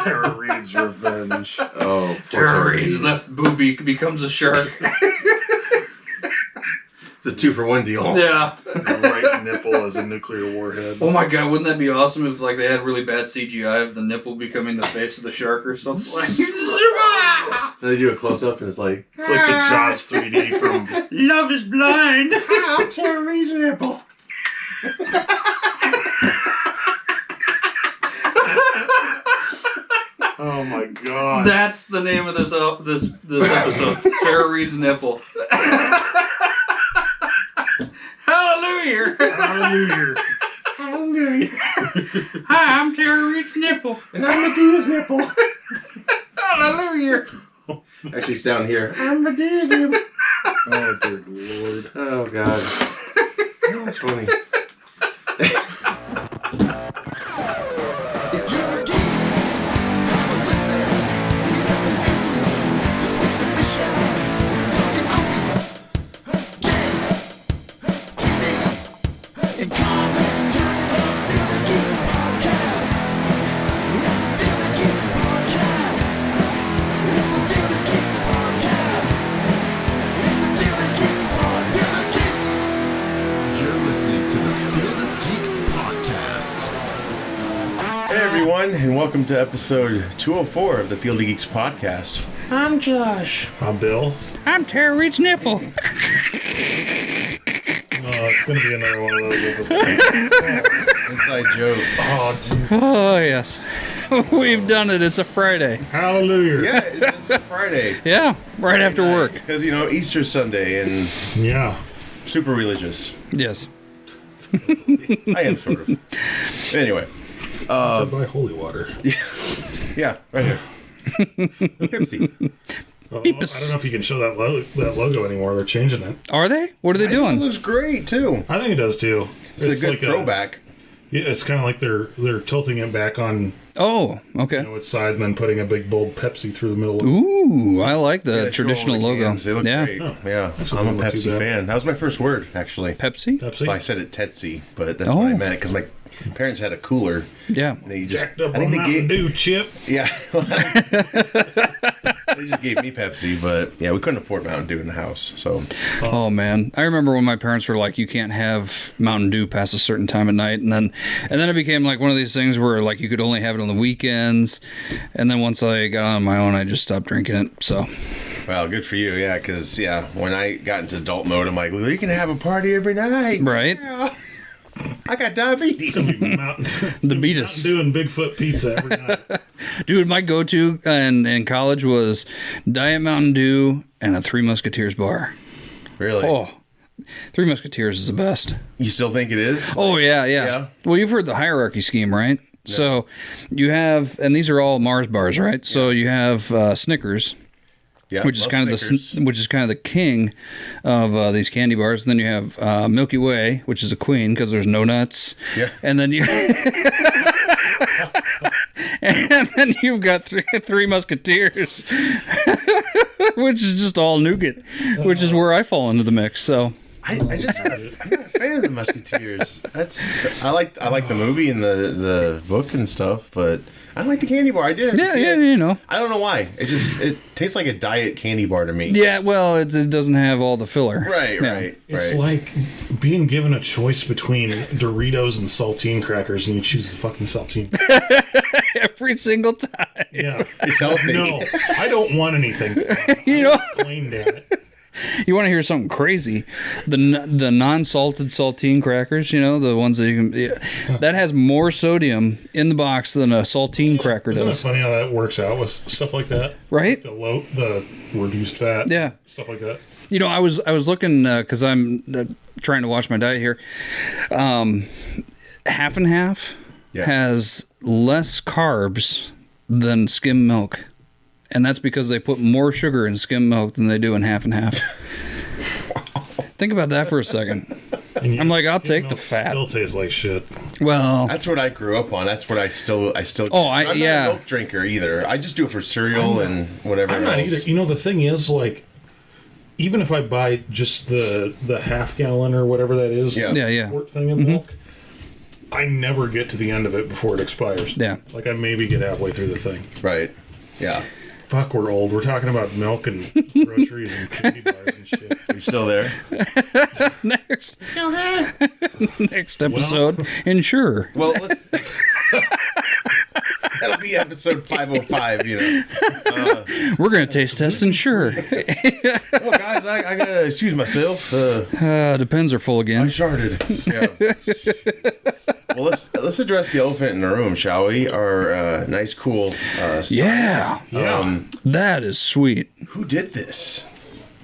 Tara Reid's revenge. Oh, Tara Reid's left booby becomes a shark. It's a 2-for-1 deal. Yeah. The right nipple as a nuclear warhead. Oh my god, wouldn't that be awesome if like they had really bad CGI of the nipple becoming the face of the shark or something like And they do a close-up and it's like the Jaws 3D from... Love is blind. Tara Reid's nipple. Oh my god. That's the name of this episode. Tara Reid's nipple. Hallelujah. Hallelujah. Hallelujah. Hi, I'm Tara Reid's nipple. And I'm Medea's nipple. Hallelujah. Actually, it's down here. I'm Medea's nipple. Oh, dear Lord. Oh, God. That's funny. If you're a geek, have a listen. We got the news. This week's edition. Talking movies, games, TV, and comics. Turn it up. Feel the Geeks podcast. It's the Feel the Geeks podcast. It's the Feel the Geeks podcast. It's the Feel the Geeks pod. Feel the Geeks. You're listening to the Feel the Geeks podcast. Hey, everyone, and welcome to episode 204 of the Field of Geeks podcast. I'm Josh. I'm Bill. I'm Tara Reid's nipple. Oh, it's going to be another one of those Inside joke. Oh, jeez. Oh, yes. We've done it. It's a Friday. Hallelujah. Yeah, it's Friday. Yeah, right after work. Because, you know, Easter's Sunday and Yeah. super religious. Yes. I am sort of. Anyway. Sponsored by Holy Water. Yeah, right here. Pepsi. I don't know if you can show that logo anymore. They're changing it. Are they? What are they It doing? looks great, too. I think it does too. It's a good like throwback. Yeah, it's kind of like they're tilting it back on Oh, okay. its side and then putting a big bold Pepsi through the middle. Ooh, I like the Yeah, traditional show all the logo. cans. They look Yeah. great. Oh. Yeah, Actually, I'm a doesn't look too Pepsi bad. fan. That was my first word, actually. Pepsi? Pepsi. Well, I said it Tetsi, but that's Oh. what I meant because my parents had a cooler. Yeah. And they just, Jacked up I think on they Mountain gave, Dew, Chip. yeah. They just gave me Pepsi, but yeah, we couldn't afford Mountain Dew in the house, so Oh man, I remember when my parents were like, "You can't have Mountain Dew past a certain time at night," and then it became like one of these things where like you could only have it on the weekends. And then once I got on my own, I just stopped drinking it. So, well, good for you, yeah. Because when I got into adult mode, I'm like, well, you can have a party every night, right? Yeah. I got diabetes. The Beatles. Doing Bigfoot pizza every night. Dude, my go-to in college was Diet Mountain Dew and a Three Musketeers bar. Really? Oh, Three Musketeers is the best. You still think it is? Oh, yeah. Yeah. Well, you've heard the hierarchy scheme, right? Yeah. So you have, and these are all Mars bars, right? Yeah. So you have Snickers. Yeah, which is kind of the king of these candy bars. And then you have Milky Way, which is a queen because there's no nuts. Yeah. And then you and then you've got three Musketeers, which is just all nougat, which is where I fall into the mix. So I'm not a fan of the Musketeers. I like the movie and the book and stuff, but I don't like the candy bar. I did. Yeah, you know. I don't know why. It tastes like a diet candy bar to me. Yeah, well, it doesn't have all the filler. Right, yeah. right. It's like being given a choice between Doritos and saltine crackers, and you choose the fucking saltine. Every single time. Yeah, It's healthy. no, I don't want anything. You know. Plain, damn it. You want to hear something crazy? The non-salted saltine crackers, you know, the ones that you can, that has more sodium in the box than a saltine cracker Isn't it does. funny how that works out with stuff like that? Right? The reduced fat. Yeah. Stuff like that. You know, I was looking because I'm trying to watch my diet here. Half and half has less carbs than skim milk. And that's because they put more sugar in skim milk than they do in half and half. Think about that for a second. I'm like, I'll take the fat. Still tastes like shit. Well, That's what I grew up on. That's what I still. Oh, I'm not yeah. a milk drinker either. I just do it for cereal and whatever. I'm not else. either. You know, the thing is, like, even if I buy just the half gallon or whatever that is, Yeah. yeah. quart thing of milk, I never get to the end of it before it expires. Yeah. Like I maybe get halfway through the thing. Right. Yeah. Fuck, we're old. We're talking about milk and groceries and candy bars and shit. You still there? Next. Still there. Next episode. Ensure. Well, let's. That'll be episode 505. You know. We're gonna taste test Ensure. Oh, guys, I gotta excuse myself. Depends are full I again. sharded. Yeah. Well, let's address the elephant in the room, shall we? Our nice, cool. Yeah. That is sweet. Who did this?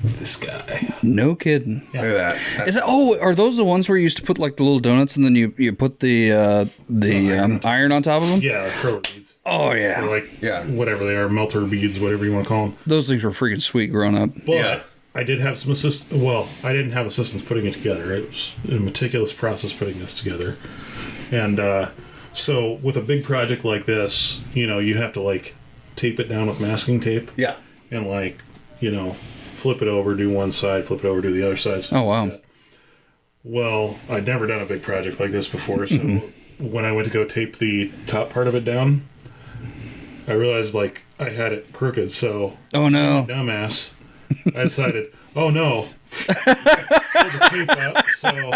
This guy. No kidding. Look at that. Is it? Oh, are those the ones where you used to put like the little donuts and then you put the iron on top of them? Yeah, acrylic beads. Oh Or yeah. like, Yeah. whatever they are, melter beads, whatever you want to call them. Those things were freaking sweet growing up. But Yeah. I did have some assistants. Well, I didn't have assistants putting it together. It was a meticulous process putting this together. And so with a big project like this, you know, you have to like tape it down with masking tape Yeah. and like, you know, flip it over, do one side, flip it over, do the other side. Oh, wow. Like that. Well, I'd never done a big project like this before, so when I went to go tape the top part of it down, I realized like I had it crooked, so Oh no. dumbass, I decided, oh no, pull the tape up, so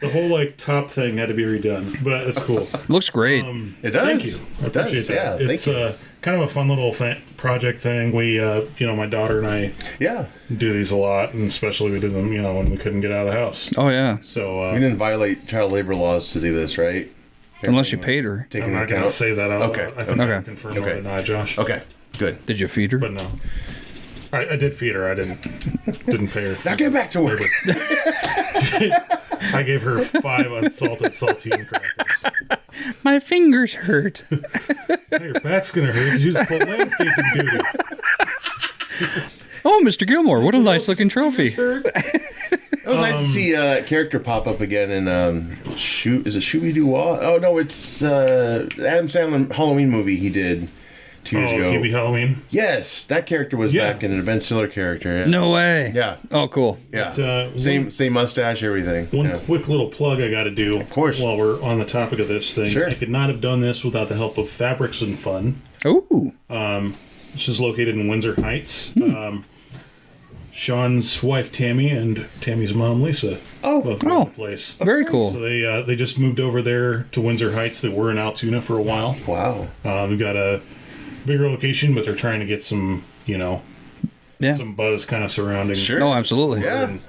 the whole like top thing had to be redone, but it's cool. Looks great. It does. Thank you. I It does. appreciate Yeah. that. It's Thank you. kind of a fun little project thing. We, you know, my daughter and I Yeah. do these a lot, and especially we did them, you know, when we couldn't get out of the house. Oh yeah. So We didn't violate child labor laws to do this, right? Unless you paid her. Taking I'm not into going to account. say that out Okay. loud. I think I Okay. can confirm Okay. or deny, Josh. Okay. Good. Did you feed her? But no. I did feed her. I didn't pay her. Now get back to work. I gave her 5 unsalted saltine crackers. My fingers hurt. Hey, your back's going to hurt because you just pulled landscaping duty. Oh, Mr. Gilmore, what a nice looking trophy. It was nice to see a character pop up again in is it Shooby Doo Wah? Oh no, it's Adam Sandler Halloween movie he did 2 years ago. Hubie Halloween. Yes, that character was Yeah. back in an Ben Stiller character. Yeah. No way. Yeah. Oh, cool. Yeah. But, same mustache, everything. One Yeah. quick little plug I got to do. Of course. While we're on the topic of this thing. Sure. I could not have done this without the help of Fabrics and Fun, Ooh. which is located in Windsor Heights. Sean's wife Tammy and Tammy's mom Lisa. Both run the place. Very cool. So they just moved over there to Windsor Heights. They were in Altoona for a while. Wow. We've got a bigger location, but they're trying to get some, you know, Yeah. some buzz kind of surrounding. Sure. Oh, absolutely. Yeah. And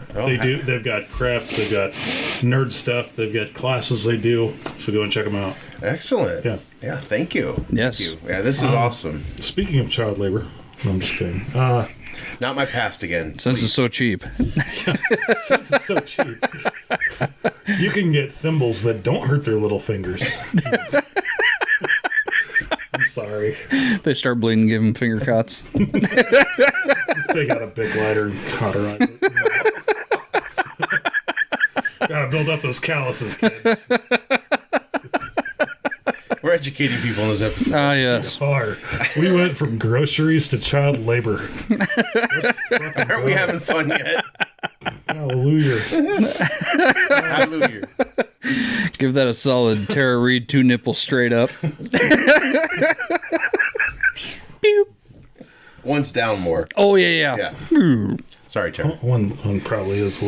they've got crafts, they've got nerd stuff, they've got classes they do. So go and check them out. Excellent. Yeah. Yeah. Thank you. Yes. Thank you. Yeah. This is awesome. Speaking of child labor, no, I'm just kidding. Not my past again. Since it's so cheap. Since it's so cheap, you can get thimbles that don't hurt their little fingers. I'm sorry. They start bleeding, give them finger cuts. They got a big lighter and cauterize it. Gotta build up those calluses, kids. We're educating people in this episode. Ah, yes. We went from groceries to child labor. Aren't we having fun yet? Hallelujah. Hallelujah. Give that a solid Tara Reid 2 nipples straight up. Pew. One's down more. Oh, yeah. Yeah. Sorry, Tara. One probably is a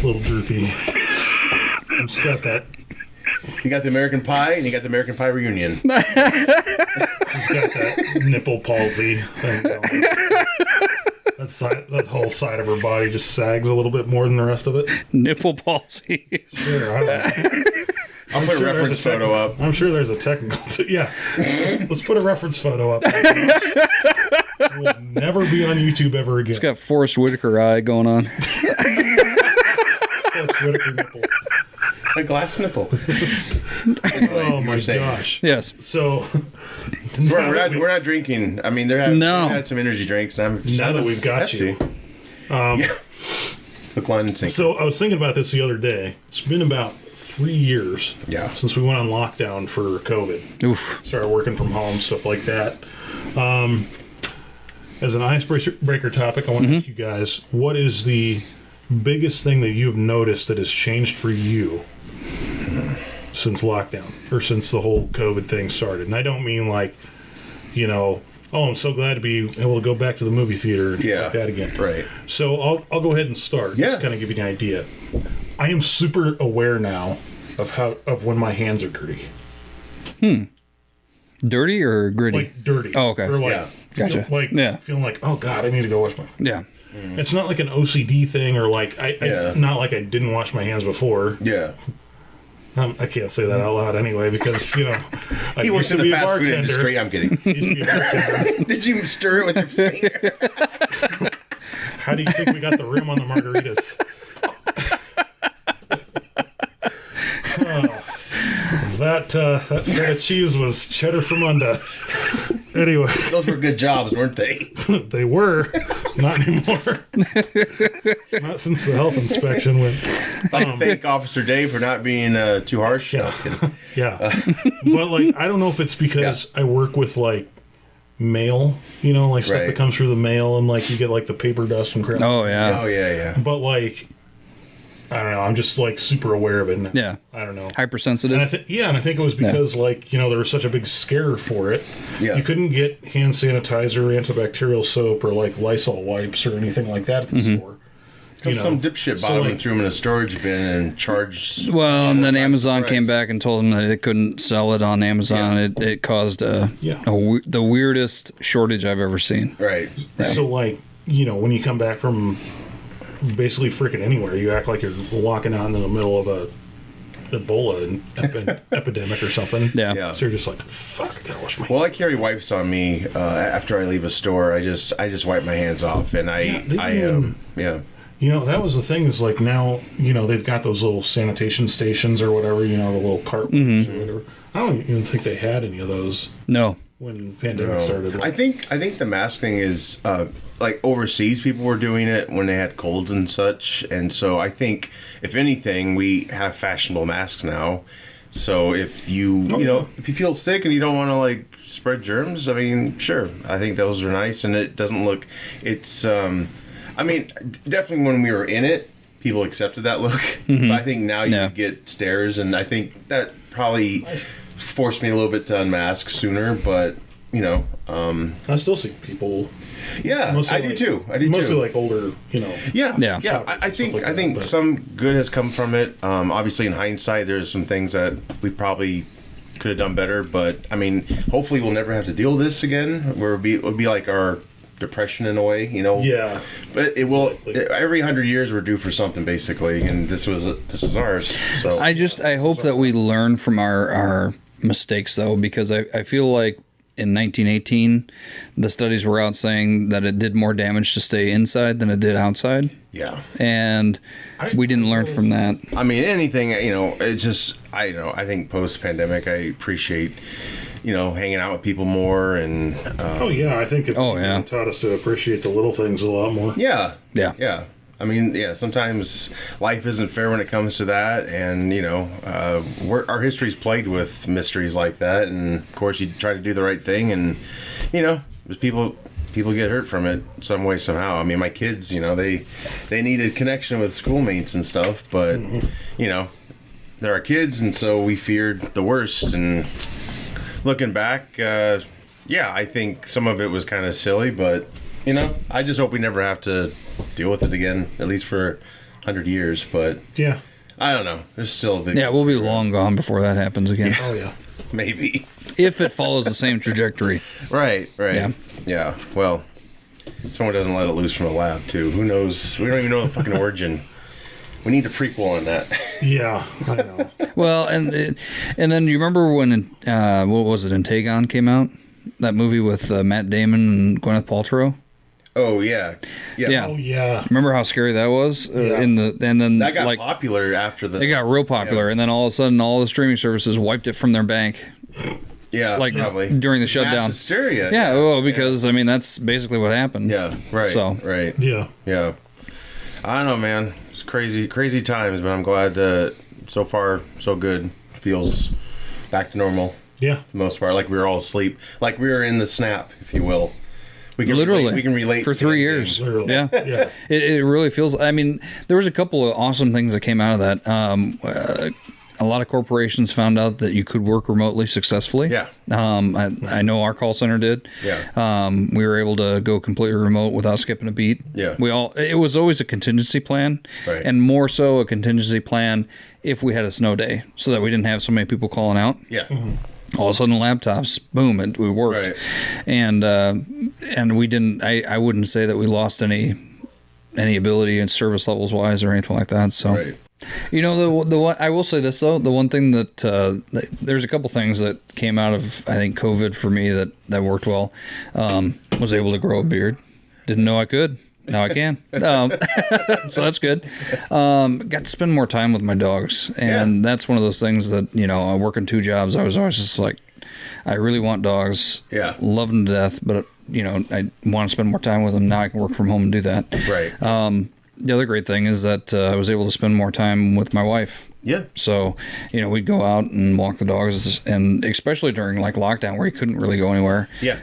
little droopy. I just got that. You got the American Pie, and you got the American Pie reunion. She's got that nipple palsy thing going. That whole side of her body just sags a little bit more than the rest of it. Nipple palsy. Sure, I don't know. I'll put a reference photo up. I'm sure there's a technical. Yeah, let's put a reference photo up. It will never be on YouTube ever again. It's got Forrest Whitaker eye going on. Forrest Whitaker nipple. A glass nipple. Oh my gosh. Yes. So We're not drinking. I mean, they had some energy drinks. Now that we've got you. Yeah. Hook, line, and sinker. So I was thinking about this the other day. It's been about 3 years since we went on lockdown for COVID. Oof. Started working from home, stuff like that. As an icebreaker topic, I want to ask you guys, what is the biggest thing that you've noticed that has changed for you since lockdown or since the whole COVID thing started. And I don't mean like, you know, oh, I'm so glad to be able to go back to the movie theater and like that again. Right. So I'll go ahead and start. Yeah. Just kind of give you an idea. I am super aware now of when my hands are dirty. Dirty or gritty? Like dirty. Oh, okay. Or like, Yeah. Gotcha. Feeling like, oh God, I need to go wash my. Yeah. It's not like an OCD thing or like not like I didn't wash my hands before. Yeah. I can't say that out loud anyway because you know I He works used in to the be a fast food bartender. industry. I'm kidding. Used to be a bartender. Did you stir it with your finger? How do you think we got the rim on the margaritas? That feta cheese was cheddar from under. Anyway, Those were good jobs, weren't they? they were not anymore. Not since the health inspection went. I thank Officer Dave for not being too harsh. No, Yeah, but like I don't know if it's because I work with like mail, you know, like stuff Right. that comes through the mail, and like you get like the paper dust and crap. Oh, yeah. Oh yeah. But like, I don't know. I'm just like super aware of it now. Yeah. I don't know. Hypersensitive. And I think it was because like, you know, there was such a big scare for it. Yeah. You couldn't get hand sanitizer, antibacterial soap, or like Lysol wipes or anything like that at the store. You know? Some dipshit So, bottom like- and threw them in a storage bin and charged. Well, and then Amazon price. came back and told them that they couldn't sell it on Amazon. Yeah. It caused the weirdest shortage I've ever seen. Right. So like, you know, when you come back from basically freaking anywhere, you act like you're walking out in the middle of a Ebola epidemic or something. Yeah. Yeah. So you're just like, fuck, I gotta wash my hands. Well, I carry wipes on me after I leave a store. I just wipe my hands off, and You know, that was the thing is like now, you know, they've got those little sanitation stations or whatever, you know, the little cart or whatever. I don't even think they had any of those No. when the pandemic started. I think the mask thing is like overseas people were doing it when they had colds and such, and so I think if anything we have fashionable masks now. So if you if you feel sick and you don't want to like spread germs, I mean, sure, I think those are nice, and it doesn't look. It's I mean, definitely when we were in it, people accepted that look, but I think now you get stares, and I think that probably forced me a little bit to unmask sooner, but you know, I still see people. yeah, Mostly I do like- too. Mostly like older, you know. Yeah. I think like I think that, but- some good has come from it. Obviously, in hindsight, there's some things that we probably could have done better, but I mean, hopefully, we'll never have to deal with this again. Where it would be like our depression in a way, you know. Yeah. But it will. Every 100 years, we're due for something, basically, and this was ours. So I hope that we learn from our mistakes, though, because I feel like in 1918, the studies were out saying that it did more damage to stay inside than it did outside. yeah. And we didn't learn from that. I mean, anything, you know, it's just, I think post-pandemic, I appreciate, you know, hanging out with people more and... Oh yeah, I think it taught us to appreciate the little things a lot more. Yeah. Yeah. Yeah. I mean, yeah, sometimes life isn't fair when it comes to that, and, you know, our history's plagued with mysteries like that, and, of course, you try to do the right thing, and, you know, there's people get hurt from it some way, somehow. I mean, my kids, you know, they need a connection with schoolmates and stuff, but, you know, they're our kids, and so we feared the worst, and looking back, yeah, I think some of it was kind of silly, but, you know, I just hope we never have to deal with it again, at least for 100 years, but Yeah. I don't know. There's still a big... Yeah, we'll be long gone before that happens again. Oh yeah. Maybe. If it follows the same trajectory. Right. Yeah. Yeah, well, someone doesn't let it loose from a lab, too. Who knows? We don't even know the fucking origin. We need a prequel on that. Yeah, I know. Well, and then you remember when, what was it, Antagon came out? That movie with Matt Damon and Gwyneth Paltrow? Oh, yeah. Yeah. Oh yeah. Remember how scary that was? Yeah. And then That got like popular after the... it got real popular, and then all of a sudden, all the streaming services wiped it from their bank, Yeah, like probably. during the Mass shutdown. hysteria. Yeah, well, because I mean that's basically what happened. Yeah, right. So. Right. Yeah. Yeah. I don't know, man. It's crazy times, but I'm glad so far, so good. Feels back to normal Yeah. for the most part. Like we were all asleep. Like we were in the snap, if you will. We can Literally, relate, we can relate for to 3 that years. game. Literally. Yeah, Yeah. It really feels. I mean, there was a couple of awesome things that came out of that. a lot of corporations found out that you could work remotely successfully. Yeah. I know our call center did. Yeah. We were able to go completely remote without skipping a beat. Yeah. It was always a contingency plan, Right. and more so a contingency plan if we had a snow day, so that we didn't have so many people calling out. Yeah. All of a sudden, laptops, boom, we worked. Right. And we didn't. I wouldn't say that we lost any ability and service levels wise or anything like that. So. Right. You know, the one, I will say this though, the one thing that there's a couple things that came out of, I think, COVID for me that worked well. Was able to grow a beard. Didn't know I could. Now I can. So that's good. Got to spend more time with my dogs, and that's one of those things that, you know, I work in 2 jobs. I was always just like, I really want dogs. Yeah. Love them to death, but you know, I want to spend more time with them. Now I can work from home and do that. Right. The other great thing is that I was able to spend more time with my wife. Yeah. So, you know, we'd go out and walk the dogs, and especially during like lockdown where you couldn't really go anywhere. Yeah.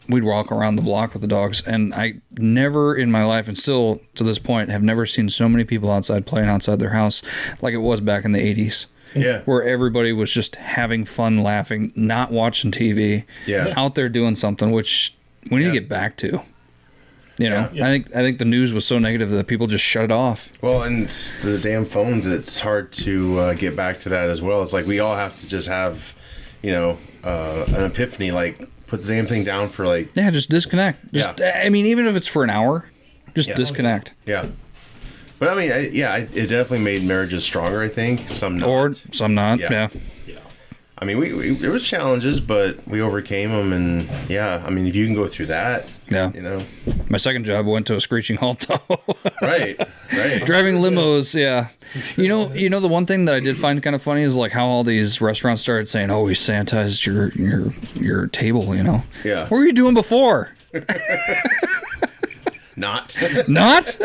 We'd walk around the block with the dogs, and I never in my life, and still to this point, have never seen so many people outside playing outside their house like it was back in the 80s. Yeah. Where everybody was just having fun, laughing, not watching TV. Yeah. Out there doing something, which we need to get back to. You know, Yeah. I think the news was so negative that people just shut it off. Well, and the damn phones, it's hard to get back to that as well. It's like we all have to just have, you know, an epiphany, like put the damn thing down for like... Yeah, just disconnect. I mean, even if it's for an hour, just disconnect. Yeah. But I mean, it definitely made marriages stronger, I think. Some not. Or some not, yeah. I mean, we there was challenges, but we overcame them, and yeah, I mean, if you can go through that, Yeah. you know. My second job went to a screeching halt, though. Right. Driving limos, yeah. You know, the one thing that I did find kind of funny is like how all these restaurants started saying, "Oh, we sanitized your table," you know. Yeah. What were you doing before? Not. Not?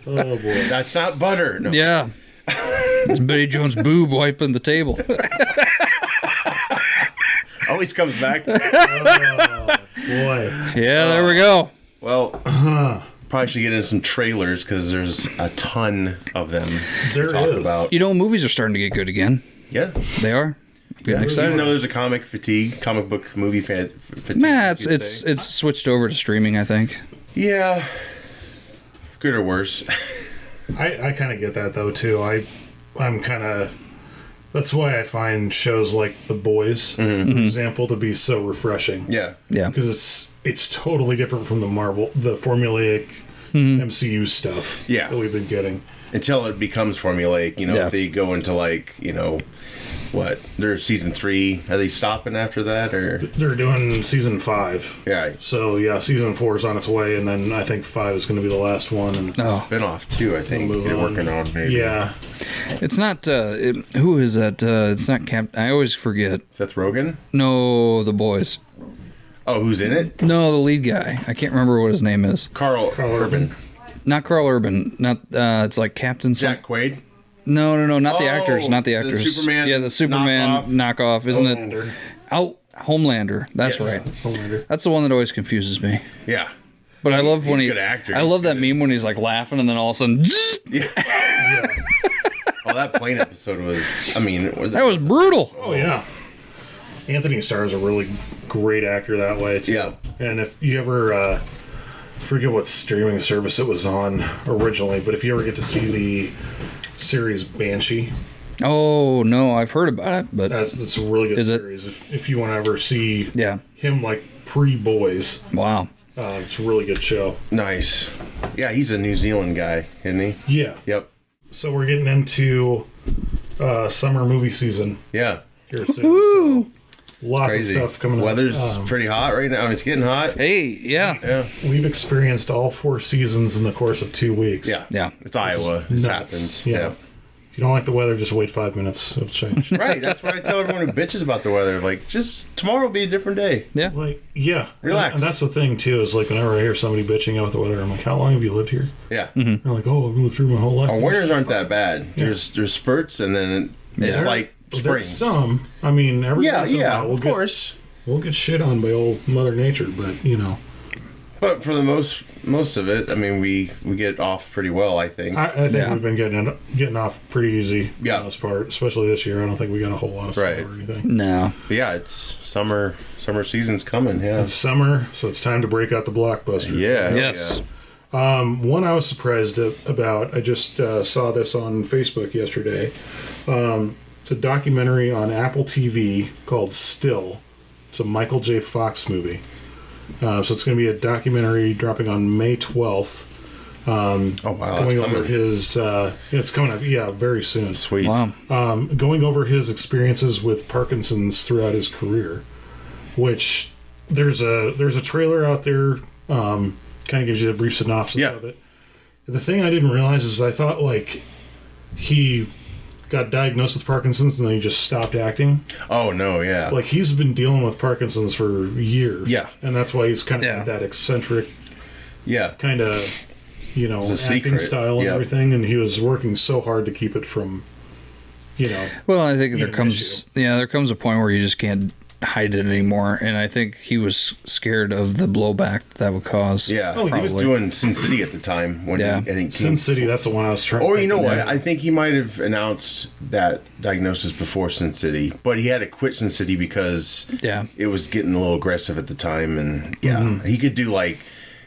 Oh boy. That's not butter. No. Yeah. It's Betty Jones' boob wiping the table. Always comes back to Boy. Yeah, there we go. Well, probably should get in some trailers because there's a ton of them There to talk is. about. You know, movies are starting to get good again. Yeah. They are. Getting excited. Even though there's a comic book movie fatigue. Nah, you could say. it's switched over to streaming, I think. Yeah. Good or worse. I kind of get that though too. I'm kind of. That's why I find shows like The Boys, for example, to be so refreshing. Yeah. Yeah. Because it's totally different from the formulaic MCU stuff Yeah. that we've been getting. Until it becomes formulaic, you know, Yeah. if they go into like, you know, what? There's season 3. Are they stopping after that or? They're doing season 5. Yeah. So yeah, season 4 is on its way, and then I think 5 is going to be the last one. And Oh, Spin-off too, I think. Move They're on. working on maybe. yeah, it's not. Who is that? It's not Cap. I always forget. Seth Rogen? No, The Boys. Oh, who's in it? No, the lead guy. I can't remember what his name is. Carl Urban. Not Carl Urban. Not. It's like Captain. Jack Quaid? No, not the Oh, actors. Not the the actors. Superman Yeah, the Superman knockoff, isn't Homelander. it? Homelander. That's Yes. right. Homelander. That's the one that always confuses me. Yeah. But I love when he's a good actor. I love that meme when he's like laughing and then all of a sudden. Oh, that plane episode was, I mean... That was brutal. Oh yeah, Anthony Starr is a really great actor that way too. Yeah. And if you ever forget what streaming service it was on originally, but if you ever get to see the series Banshee, Oh no, I've heard about it, but it's a really good Is it? series. If you want to ever see yeah, him like pre-Boys, wow. it's a really good show. Nice. Yeah, he's a New Zealand guy, isn't he? Yeah. Yep. So we're getting into summer movie season Yeah. here soon. So lots Crazy. of stuff coming up. Weather's pretty hot right now. I mean, it's getting hot. Hey, yeah, Yeah. We've experienced all 4 seasons in the course of 2 weeks. Yeah. Yeah. It's Iowa. It's Nuts. happened. Yeah. If you don't like the weather, just wait 5 minutes. It'll change. Right. That's what I tell everyone who bitches about the weather. Like, just tomorrow will be a different day. yeah. Like, yeah. Relax. And that's the thing, too, is like whenever I hear somebody bitching about the weather, I'm like, how long have you lived here? Yeah. They're like, oh, I've lived here my whole life. Our winters aren't that bad. There's spurts and then it's There- like spring. There's some. I mean, every Yeah, once in a yeah, while, of course. We'll get shit on by old Mother Nature, but, you know. But for the most of it, I mean, we get off pretty well, I think. I think we've been getting off pretty easy for the most part, especially this year. I don't think we got a whole lot of snow or anything. No. But yeah, it's summer season's coming. Yeah, It's summer, so it's time to break out the blockbuster. yeah, Yes. yeah. One I was surprised about. I just saw this on Facebook yesterday. It's a documentary on Apple TV called Still. It's a Michael J. Fox movie. So it's going to be a documentary dropping on May 12th. Oh wow, Going that's over coming. his, it's coming up, very soon. Sweet. Wow. Going over his experiences with Parkinson's throughout his career, which there's a trailer out there, kind of gives you a brief synopsis of it. The thing I didn't realize is I thought like he got diagnosed with Parkinson's and then he just stopped acting. Oh no, yeah. Like he's been dealing with Parkinson's for years. Yeah. And that's why he's kind of like that eccentric kind of, acting secret. style and everything. And he was working so hard to keep it from, Well, I think there an comes a point where you just can't hide it anymore, and I think he was scared of the blowback that would cause. Yeah, Oh, he was doing Sin City at the time when I think Sin City, that's the one I was trying Or to you know think what? of. I think he might have announced that diagnosis before Sin City, but he had to quit Sin City because it was getting a little aggressive at the time, and he could do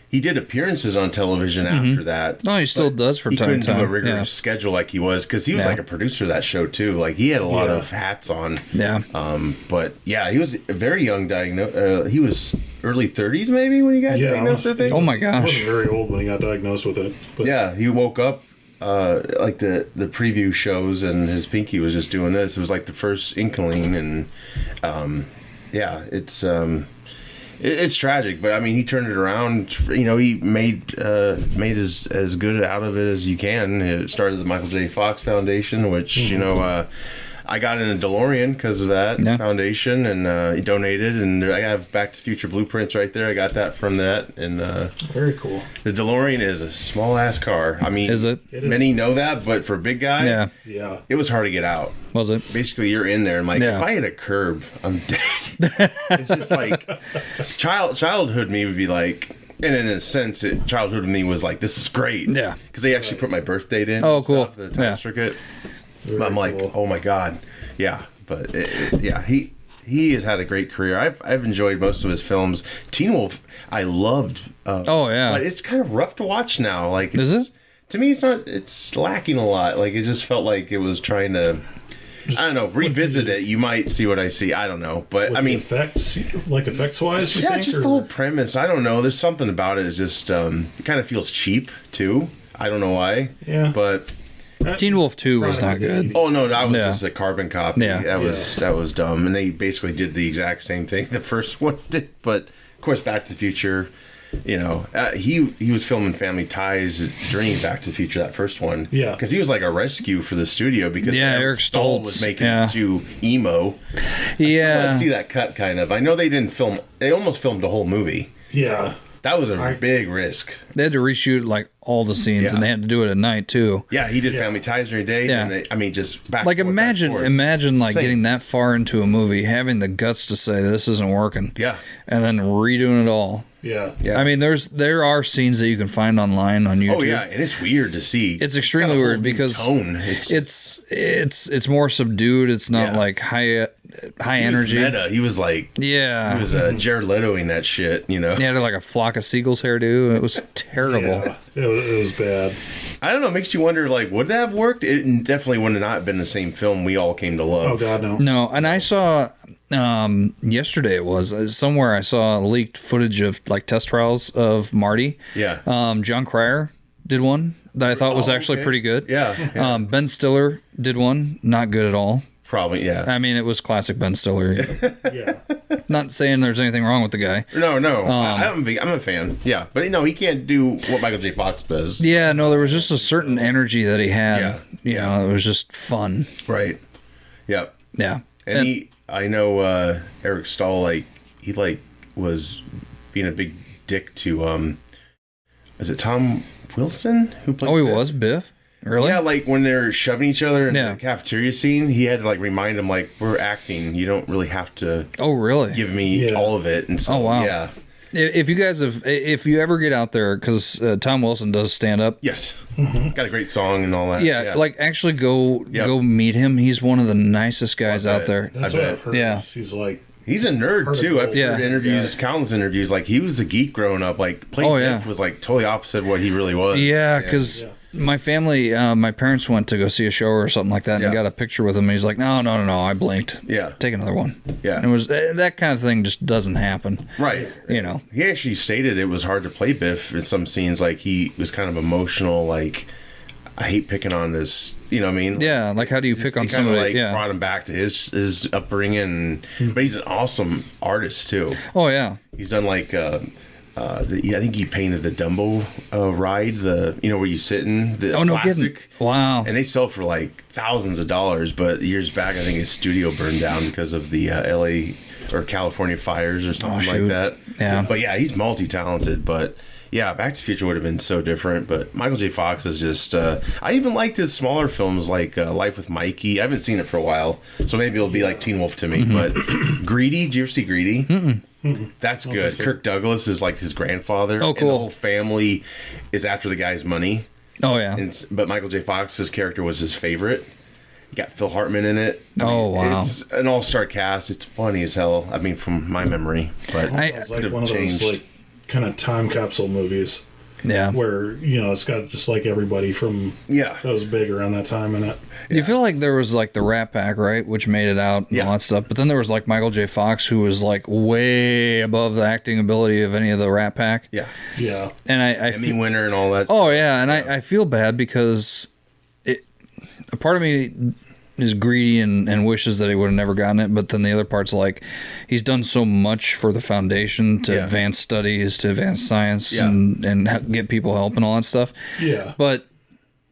he did appearances on television after that. Oh, he still does from he time to couldn't time. do a rigorous schedule like he was because he was like a producer of that show too. Like he had a lot of hats on. Yeah. But yeah, he was a very young diagnosed. He was early 30s maybe when he got diagnosed. I think. Oh my He gosh. wasn't very old when he got diagnosed with it. But Yeah, he woke up like the preview shows, and his pinky was just doing this. It was like the first inkling, and it's tragic. But I mean, he turned it around. He made as good out of it as you can. It started the Michael J. Fox Foundation, which I got in a DeLorean because of that foundation, and he donated, and I have Back to the Future blueprints right there. I got that from that, and very cool. the DeLorean is a small ass car. I mean, Is it? Many know that, but for a big guy, Yeah. it was hard to get out. Was it? Basically, you're in there, and like, if I hit a curb, I'm dead. It's just like childhood me would be like. And in a sense, childhood me was like, "This is great." Yeah, because they actually put my birth date in. Oh, cool. The time circuit. But I'm like, oh my god, yeah. But he has had a great career. I've enjoyed most of his films. Teen Wolf, I loved. But it's kind of rough to watch now. Like, is it? To me, it's not. It's lacking a lot. Like, it just felt like it was trying to. I don't know. Revisit it. You might see what I see. I don't know. But I mean, effects wise. Just the whole premise. I don't know. There's something about it. It's just it kind of feels cheap too. I don't know why. Yeah. But Teen Wolf 2 was not good. Oh no, that was just a carbon copy. Yeah. That was dumb. And they basically did the exact same thing the first one did. But of course, Back to the Future. He was filming Family Ties during Back to the Future, that first one. Yeah. Because he was like a rescue for the studio because Eric Stoltz was making it too emo. I see that cut kind of. I know they didn't film. They almost filmed the whole movie. Yeah. That was a big risk. They had to reshoot like all the scenes, and they had to do it at night too. Yeah, he did Family Ties during the day. Yeah. And just back. Like imagine like Same. getting that far into a movie, having the guts to say this isn't working. Yeah. And then redoing it all. Yeah. I mean, there are scenes that you can find online on YouTube. Oh yeah, and it's weird to see. It's extremely weird because tone. It's more subdued. It's not like high energy. Meta. He was like he was Jared Letoing that shit. He had like a flock of seagulls hairdo. It was terrible. Yeah, it was bad. I don't know. It makes you wonder. Like, would that have worked? It definitely would not have been the same film we all came to love. Oh God, no. No, and I saw yesterday it was somewhere I saw leaked footage of like test trials of Marty. Yeah. John Cryer did one that I thought was actually pretty good. Yeah. Ben Stiller did one, not good at all. Probably, yeah. I mean, it was classic Ben Stiller. Yeah. Not saying there's anything wrong with the guy. No. I'm a fan. Yeah, but he can't do what Michael J. Fox does. Yeah, no, there was just a certain energy that he had. Yeah. It was just fun. Right. Yep. Yeah. And I know Eric Stahl, he was being a big dick to is it Tom Wilson who played? Oh, he was Biff. Really? Yeah, like when they're shoving each other in the cafeteria scene, he had to remind him we're acting. You don't really have to. Oh, really? Give me all of it. And so, oh, wow. Yeah. If you guys if you ever get out there, because Tom Wilson does stand up. Yes. Got a great song and all that. Yeah, like actually go meet him. He's one of the nicest guys out there. That's what I've heard. Yeah. He's a nerd too. I've Yeah. heard interviews, countless interviews. Like he was a geek growing up. Like playing Biff was like totally opposite of what he really was. Yeah, because my family, my parents went to go see a show or something like that, and got a picture with him. And he's like, no, I blinked. Yeah, take another one. Yeah, and it was that kind of thing just doesn't happen. Right. You know, he actually stated it was hard to play Biff in some scenes. Like he was kind of emotional. Like I hate picking on this. You know what I mean? Yeah. Like how do you pick on somebody? Like brought him back to his upbringing, but he's an awesome artist too. Oh yeah. He's done like. I think he painted the Dumbo ride, where you sit in the no classic. Kidding. Wow. And they sell for like thousands of dollars, but years back I think his studio burned down because of the LA or California fires or something like that. Yeah. But yeah, he's multi-talented, but yeah, Back to the Future would have been so different, but Michael J. Fox is just I even liked his smaller films like Life with Mikey. I haven't seen it for a while, so maybe it'll be like Teen Wolf to me, but Greedy, did you ever see Greedy? That's good. Kirk Douglas is like his grandfather. Oh, cool. And the whole family is after the guy's money. Oh, yeah. But Michael J. Fox's character was his favorite. You got Phil Hartman in it. Wow. It's an all-star cast. It's funny as hell. I mean, from my memory. But It's like one of those like kind of time capsule movies. Yeah. Where, it's got just like everybody from that was big around that time in it. You feel like there was like the Rat Pack, right, which made it out and all that stuff. But then there was like Michael J. Fox, who was like way above the acting ability of any of the Rat Pack. Yeah. Yeah. And I Emmy winner and all that. Oh yeah, and I feel bad because a part of me is greedy and wishes that he would have never gotten it, but then the other part's like he's done so much for the foundation to advance studies, to advance science, and get people help and all that stuff. Yeah. But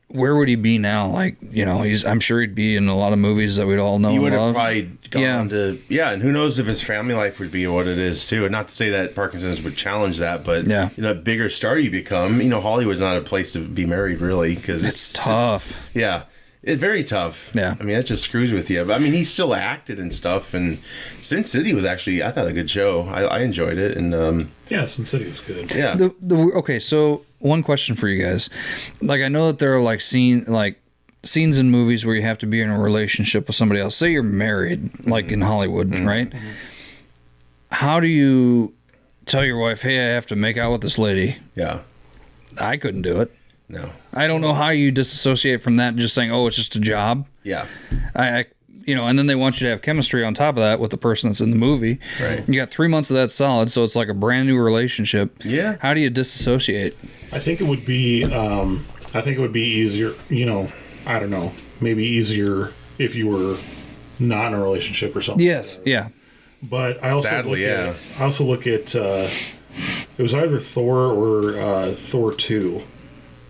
where would he be now? Like, I'm sure he'd be in a lot of movies that we'd all know. He would and have love. probably gone to and who knows if his family life would be what it is too. And not to say that Parkinson's would challenge that, but a bigger star you become. Hollywood's not a place to be married really because it's tough. It's very tough. Yeah. I mean, that just screws with you. But I mean, he still acted and stuff. And Sin City was actually, I thought, a good show. I enjoyed it. And Sin City was good. Yeah. Okay, so one question for you guys. Like, I know that there are like scenes in movies where you have to be in a relationship with somebody else. Say you're married, like in Hollywood, right? Mm-hmm. How do you tell your wife, hey, I have to make out with this lady? Yeah. I couldn't do it. No. I don't know how you disassociate from that and just saying, oh, it's just a job. Yeah. And then they want you to have chemistry on top of that with the person that's in the movie. Right. You got 3 months of that solid, so it's like a brand new relationship. Yeah. How do you disassociate? I think it would be easier, I don't know, maybe easier if you were not in a relationship or something. Yes. Yeah. But I also look at it was either Thor or Thor 2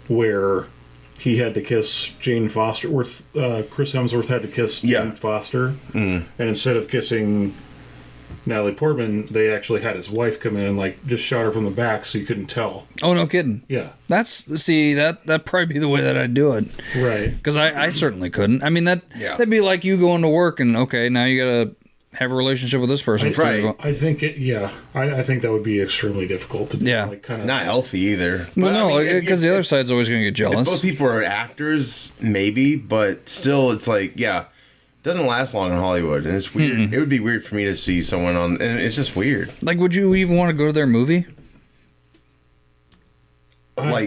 where he had to kiss Jane Foster, where Chris Hemsworth had to kiss Jane Foster, and instead of kissing Natalie Portman, they actually had his wife come in and like just shot her from the back so you couldn't tell. Oh, no kidding. Yeah. That'd probably be the way that I'd do it. Right. Because I certainly couldn't. I mean, that'd be like you going to work and, okay, now you gotta have a relationship with this person. I think I think that would be extremely difficult to do. Yeah. Like, kind of not healthy either. Well, no, because the other side's always going to get jealous. If both people are actors, maybe, but still, it's like, it doesn't last long in Hollywood, and it's weird. It would be weird for me to see someone and it's just weird. Like, would you even want to go to their movie? I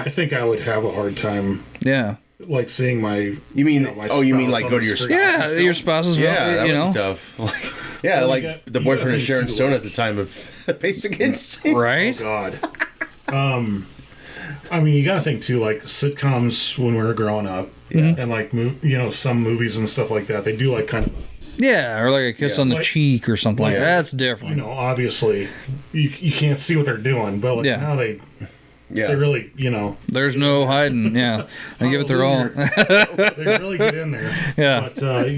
think I would have a hard time. Yeah. Like seeing my. You mean? You mean like go to your spouse? Yeah, your spouse's film. Yeah, that would be tough. Like the boyfriend of Sharon Stone at the time of Basic Instinct. Right. Oh God. I mean, you got to think too, like sitcoms when we were growing up, and like some movies and stuff like that. They do like kind of. Yeah, or like a kiss on the cheek or something like that. That's different. Obviously, you can't see what they're doing, but like now they. Yeah. They really, There's no hiding. Yeah. They give it their all. They really get in there. Yeah. But, I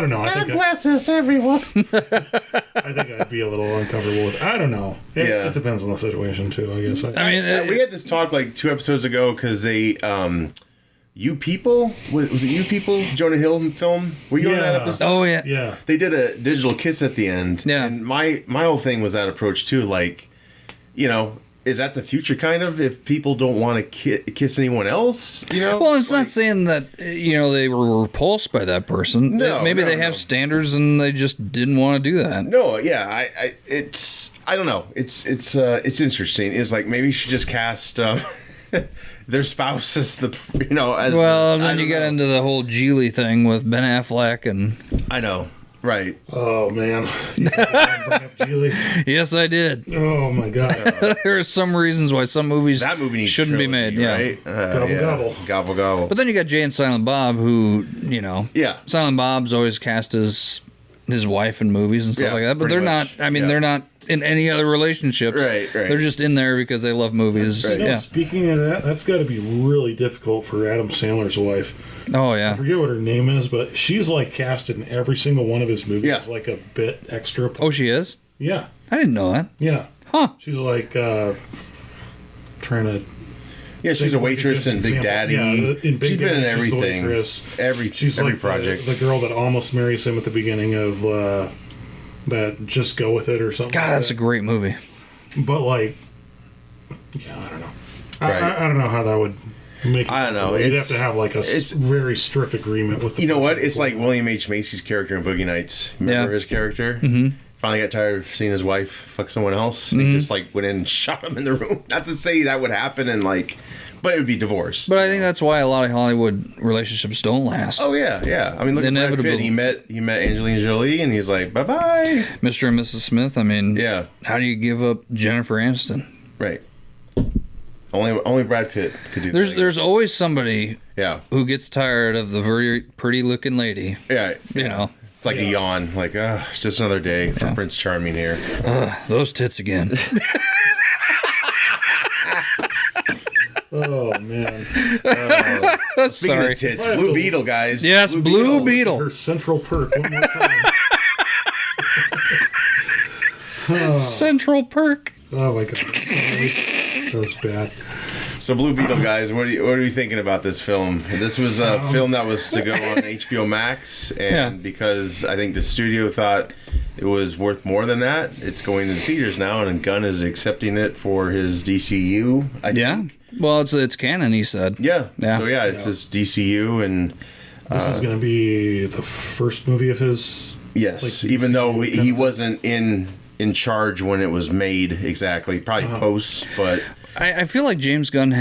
don't know. God bless us, everyone. I think I'd be a little uncomfortable with it. I don't know. It depends on the situation, too, I guess. I mean, we had this talk like 2 episodes ago because they, You People? Was it You People? Jonah Hill film? Were you on that episode? Oh, yeah. Yeah. They did a digital kiss at the end. Yeah. And my whole thing was that approach, too. Like, is that the future kind of if people don't want to kiss anyone else? Well, it's not saying that they were repulsed by that person. No, maybe they no. have standards and they just didn't want to do that. No, yeah, I don't know. It's interesting. It's like maybe you should just cast their spouse as the as Then you get into the whole Geely thing with Ben Affleck and I know. Right. Oh man. You bring up Geely? yes, I did. Oh my god. There are some reasons why some movies That movie needs shouldn't be trilogy, made. Yeah. Right? Gobble, gobble. Gobble gobble. But then you got Jay and Silent Bob, who Yeah. Silent Bob's always cast as his wife in movies and stuff Yeah, like that. But pretty they're much. not. I mean, Yeah. they're not in any other relationships. Right. They're just in there because they love movies. That's right. Yeah. Speaking of that, that's got to be really difficult for Adam Sandler's wife. Oh I yeah. forget what her name is, but she's like cast in every single one of his movies. Yeah. Like a bit extra. Oh, she is. Yeah. I didn't know that. Yeah. Huh. She's like trying to. Yeah, she's a waitress in Big Daddy. Yeah, in Big she's been in Daddy, she's the everything. waitress. She's every like project. The girl that almost marries him at the beginning of that Just Go With It or something. God, like that's that. a great movie. But like, yeah, I don't know. Right. I don't know how that would make it. I don't know. You'd It's- have to have like a it's- very strict agreement with the You know what? person It's like before. William H. Macy's character in Boogie Nights. Remember Yeah. his character? Mm-hmm. Finally got tired of seeing his wife fuck someone else. And he just like went in and shot him in the room. Not to say that would happen and like, but it would be divorce. But I think that's why a lot of Hollywood relationships don't last. Oh yeah, yeah. I mean, look at Brad Inevitable. Pitt. He met Angelina Jolie, and he's like, bye bye. Mr. and Mrs. Smith. I mean, Yeah, how do you give up Jennifer Aniston? right. Only Brad Pitt could do. There's always somebody yeah, who gets tired of the very pretty looking lady. yeah. You know, It's like a yawn. Like, it's just another day for Prince Charming here. those tits again. Oh man. Speaking Sorry. of tits, I have Blue to- Beetle, guys. Yes, Blue Beetle. Her central perk. One more time. Central Perk. Oh my god. That was bad. So Blue Beetle, guys, what are you thinking about this film? This was a film that was to go on HBO Max, and Yeah. because I think the studio thought it was worth more than that, it's going to the theaters now, and Gunn is accepting it for his DCU. I Yeah. think. Well, it's canon, he said. Yeah. Yeah. So yeah, it's his DCU, and This is going to be the first movie of his. yes, Like even though DCU he kind of- wasn't in charge when it was made exactly, probably post, but I feel like James Gunn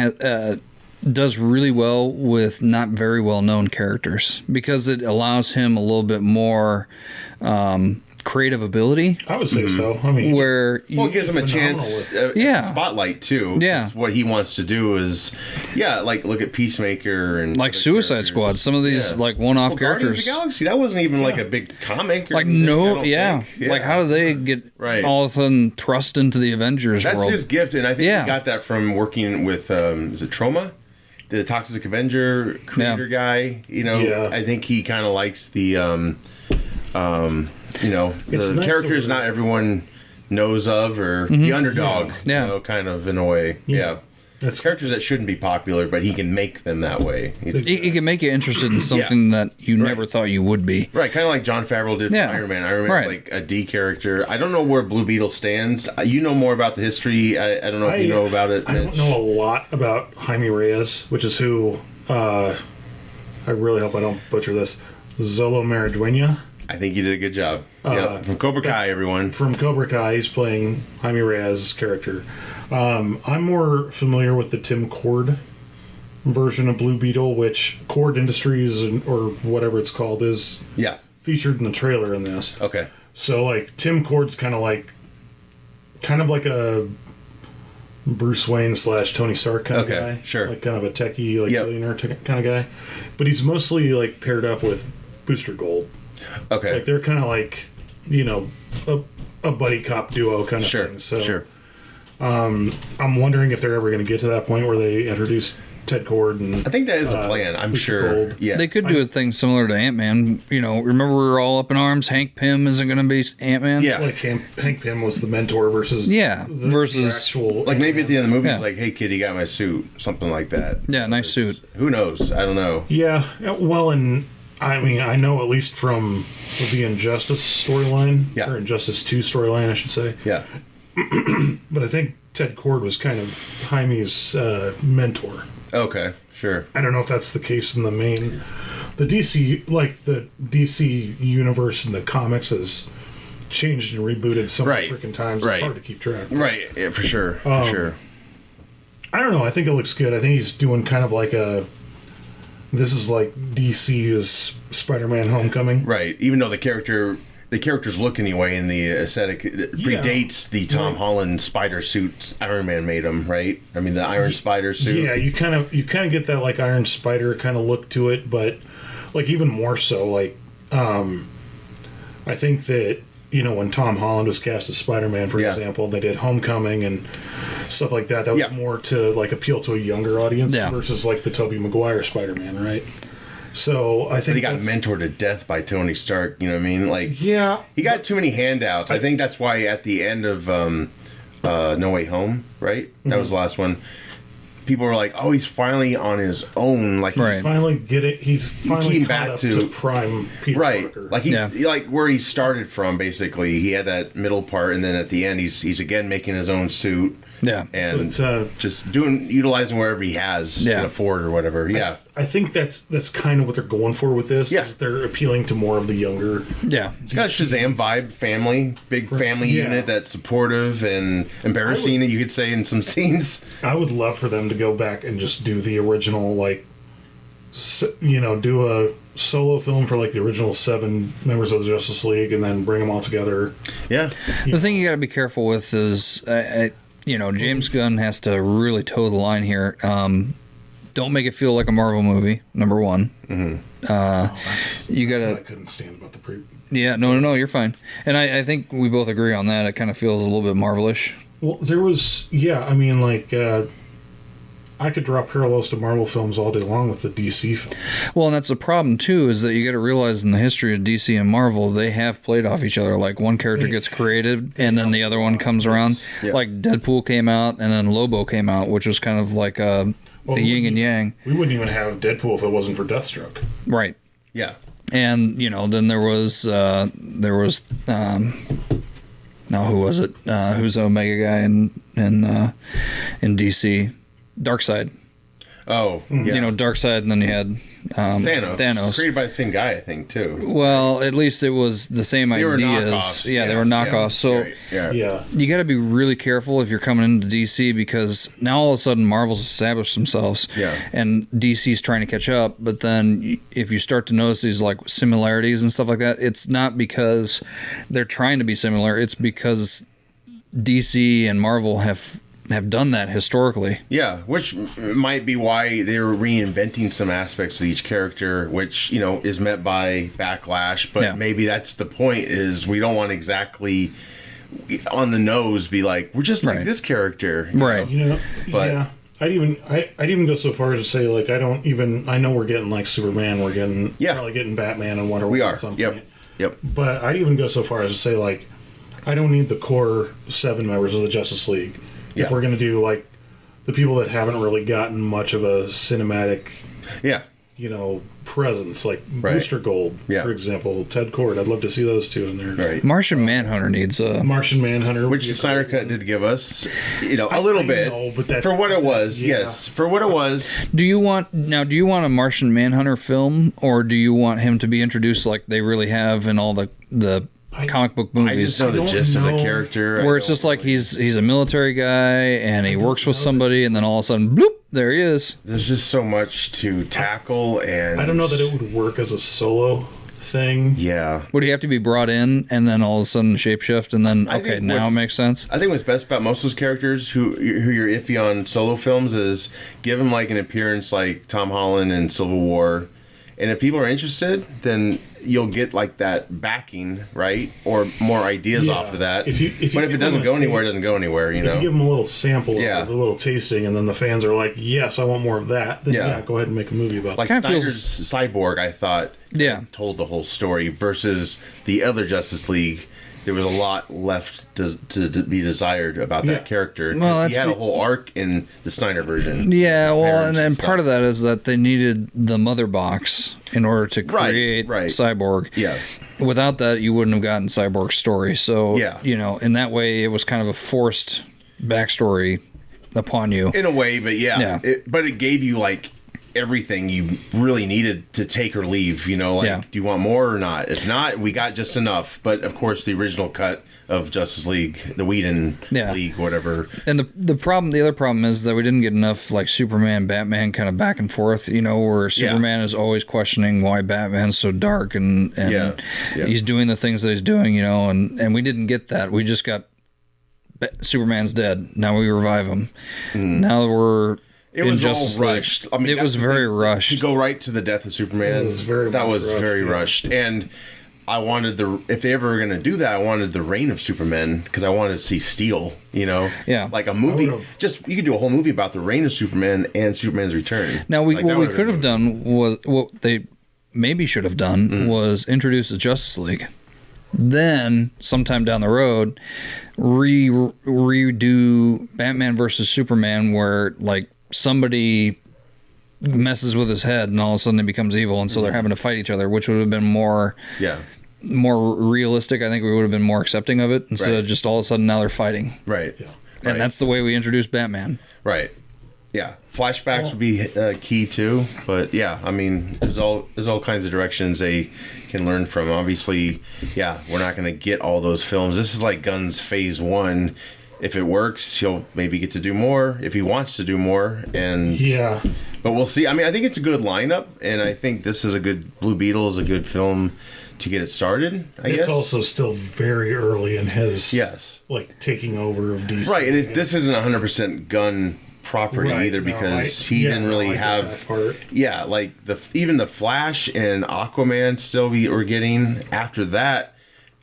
does really well with not very well known characters because it allows him a little bit more creative ability. I would say so. I mean, Where well, it gives him a phenomenal chance, with- Yeah. spotlight too. Yeah. 'Cause what he wants to do is, like look at Peacemaker and like other Suicide characters. Squad, some of these Yeah. like one-off Well, Guardians characters. of the Galaxy, that wasn't even like a big comic. Or Like anything, I no, don't yeah. think. Like how do they get Right. all of a sudden thrust into the Avengers That's world? his gift, and I think Yeah. he got that from working with is it Troma, the Toxic Avenger creator guy. Yeah. I think he kind of likes the It's the nice characters to- not everyone knows of, or the underdog. Yeah. Kind of in a way. Yeah. That's Characters that shouldn't be popular, but he can make them that way. It can make you interested in something that you never thought you would be. Right, kind of like Jon Favreau did for Yeah. Iron Man. Iron Man's Right. like a D character. I don't know where Blue Beetle stands. You know more about the history. I don't know if you know about it, I don't Mitch. know a lot about Jaime Reyes, which is who. I really hope I don't butcher this. Zolo Mariduena I think you did a good job. Yeah, from Cobra Kai, everyone. from Cobra Kai. He's playing Jaime Reyes' character. I'm more familiar with the Tim Cord version of Blue Beetle, which Cord Industries or whatever it's called is Yeah. featured in the trailer in this. Okay. So like Tim Cord's kind of like a Bruce Wayne / Tony Stark kind Okay, of guy. sure. Like kind of a techie, like Yep. billionaire kind of guy. But he's mostly like paired up with Booster Gold. Okay. Like they're kind of like, a buddy cop duo kind of Sure. thing. So Sure. I'm wondering if they're ever going to get to that point where they introduce Ted Cord and I think that is a plan. I'm Booster sure. Gold. Yeah. They could do a thing similar to Ant-Man. Remember we were all up in arms. Hank Pym isn't going to be Ant-Man. Yeah. like Hank Pym was the mentor versus versus- actual Like maybe at the end of the movie, Yeah. it's like, "Hey kid, you got my suit," something like that. Yeah, nice suit. Who knows? I don't know. Yeah, well, and I mean, I know at least from the Injustice storyline, Yeah. or Injustice 2 storyline, I should say. Yeah. But I think Ted Kord was kind of Jaime's mentor. Okay, sure. I don't know if that's the case in the main. The DC universe in the comics has changed and rebooted so many freaking times. Right. It's hard to keep track. Right, yeah, for sure. For sure. I don't know. I think it looks good. I think he's doing kind of like a... This is like DC's Spider-Man Homecoming. Right. Even though the character's look anyway in the aesthetic predates the Tom Holland spider suit Iron Man made him, right? I mean, the Iron Spider suit. Yeah, you kind of get that like Iron Spider kind of look to it, but like even more so, like I think that, you know, when Tom Holland was cast as Spider-Man, for example, they did Homecoming and stuff like that. That was more to like appeal to a younger audience versus like the Tobey Maguire Spider-Man, right? So I think he got mentored to death by Tony Stark. You know what I mean? Like, he got too many handouts. I think that's why at the end of No Way Home, right? That was the last one. People were like, "Oh, he's finally on his own." Like, he's finally He's finally came caught back up to prime Peter Parker. Like he's like where he started from. Basically, he had that middle part, and then at the end, he's again making his own suit. Yeah, and just utilizing wherever he has can afford or whatever. Yeah, I think that's kind of what they're going for with this. Yeah, they're appealing to more of the younger. Yeah, it's got a Shazam vibe, big family unit that's supportive and embarrassing. You could say in some scenes. I would love for them to go back and just do the original, like, you know, do a solo film for like the original 7 members of the Justice League, and then bring them all together. Yeah, the thing you got to be careful with is. You know, James Gunn has to really toe the line here. Don't make it feel like a Marvel movie, number one. Mm-hmm. You gotta. I couldn't stand about the pre. Yeah, no, you're fine. And I think we both agree on that. It kind of feels a little bit Marvelish. Well, there was, I mean, like, I could draw parallels to Marvel films all day long with the DC films. Well, and that's the problem, too, is that you got to realize in the history of DC and Marvel, they have played off each other. Like, one character gets created, and then the other one comes around. Yeah. Like, Deadpool came out, and then Lobo came out, which was kind of like a yin and yang. We wouldn't even have Deadpool if it wasn't for Deathstroke. Right. Yeah. And, you know, then there was who was it? Who's the Omega guy in DC? Darkseid. Oh, yeah. You know, Darkseid, and then you had Thanos. Created by the same guy, I think, too. Well, at least it was the same ideas. Were knockoffs. Yeah, they were knockoffs. Yeah. So you got to be really careful if you're coming into DC, because now all of a sudden Marvel's established themselves. Yeah. And DC's trying to catch up, but then if you start to notice these like similarities and stuff like that, it's not because they're trying to be similar. It's because DC and Marvel have done that historically. Yeah, which might be why they're reinventing some aspects of each character, which, you know, is met by backlash. But maybe that's the point, is we don't want exactly on the nose be like, we're just like this character. Right. You know, but I'd even go so far as to say, like, I know we're getting like Superman, we're getting probably getting Batman and Wonder Woman at some point. Yep. But I'd even go so far as to say, like, I don't need the core 7 members of the Justice League. If we're going to do, like, the people that haven't really gotten much of a cinematic, you know, presence, like Booster Gold, for example, Ted Kord. I'd love to see those two in there. Right. Martian Manhunter needs a... Martian Manhunter. Which the Snyder Cut did give us, you know, a little bit. Know, but for what it was, yes. For what it was. Do you want a Martian Manhunter film, or do you want him to be introduced like they really have in all the comic book movies? I just know the gist of the character. Where it's just like he's a military guy and he works with somebody, and then all of a sudden, bloop, there he is. There's just so much to tackle, and I don't know that it would work as a solo thing. Yeah. Would he have to be brought in and then all of a sudden shapeshift, and then now it makes sense? I think what's best about most of those characters who you're iffy on solo films is give them like an appearance like Tom Holland in Civil War. And if people are interested, then you'll get like that backing, right? Or more ideas off of that. But if it doesn't go anywhere, it doesn't go anywhere, you know? If you give them a little sample, a little tasting, and then the fans are like, yes, I want more of that, then go ahead and make a movie about it. Like Snyder's Cyborg, I thought, told the whole story, versus the other Justice League. There was a lot left to be desired about that character. Well, he had a whole arc in the Snyder version. Yeah, well, and then part of that is that they needed the mother box in order to create Cyborg. Yeah. Without that, you wouldn't have gotten Cyborg's story. So, you know, in that way, it was kind of a forced backstory upon you. In a way, but Yeah. But it gave you, like, everything you really needed to take or leave, you know, like, Yeah. do you want more or not? If not, we got just enough. But, of course, the original cut of Justice League, the Whedon League, whatever. And the other problem is that we didn't get enough, like, Superman, Batman kind of back and forth, you know, where Superman is always questioning why Batman's so dark and he's doing the things that he's doing, you know, and we didn't get that. We just got Superman's dead. Now we revive him. Now we're... It was all rushed. I mean, it was very rushed. To go right to the death of Superman, that was very rushed. And I wanted if they ever were going to do that, I wanted the reign of Superman because I wanted to see Steel, you know? Yeah. Like a movie. You could do a whole movie about the reign of Superman and Superman's return. Now, what we could have done was, what they maybe should have done was introduce the Justice League. Then, sometime down the road, redo Batman versus Superman where, like, somebody messes with his head and all of a sudden he becomes evil, and so they're having to fight each other, which would have been more realistic. I think we would have been more accepting of it instead of just all of a sudden now they're fighting. Right. Yeah. And that's the way we introduced Batman. Right. Yeah. Flashbacks would be key too, but yeah, I mean, there's all kinds of directions they can learn from. Obviously, we're not going to get all those films. This is like Gunn's phase 1. If it works, he'll maybe get to do more if he wants to do more. But we'll see. I mean, I think it's a good lineup, and I think this is Blue Beetle is a good film to get it started. It's also still very early in his like taking over of DC. Right, and this isn't 100% Gunn property either because he didn't really have. Yeah, like even the Flash and Aquaman still we're getting after that.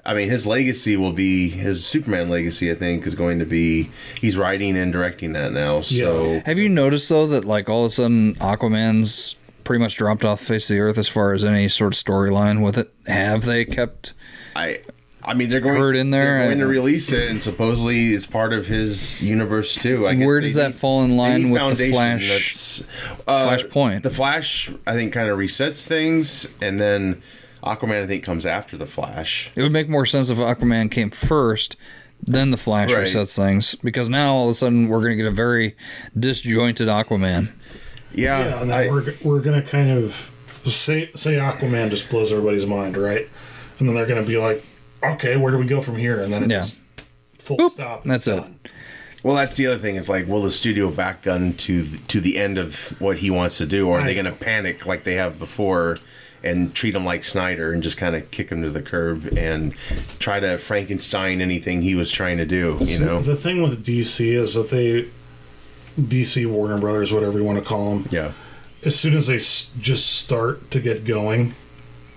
I mean, his legacy will be his Superman legacy. I think is going to be he's writing and directing that now. So have you noticed though that like all of a sudden Aquaman's pretty much dropped off the face of the earth as far as any sort of storyline with it? Have they kept? I mean, they're going to release it, and supposedly it's part of his universe too. I guess where does that fall in line with the Flash? Flashpoint. The Flash, I think, kind of resets things, and then Aquaman, I think, comes after the Flash. It would make more sense if Aquaman came first, then the Flash resets things, because now all of a sudden we're going to get a very disjointed Aquaman. Yeah, and then we're going to kind of say Aquaman just blows everybody's mind, right? And then they're going to be like, okay, where do we go from here? And then it's full stop. That's it. Well, that's the other thing. Is like, will the studio back Gunn to the end of what he wants to do, or are they going to panic like they have before and treat him like Snyder and just kind of kick him to the curb and try to Frankenstein anything he was trying to do? You know, the thing with DC is that DC, Warner Brothers, whatever you want to call them, as soon as they just start to get going,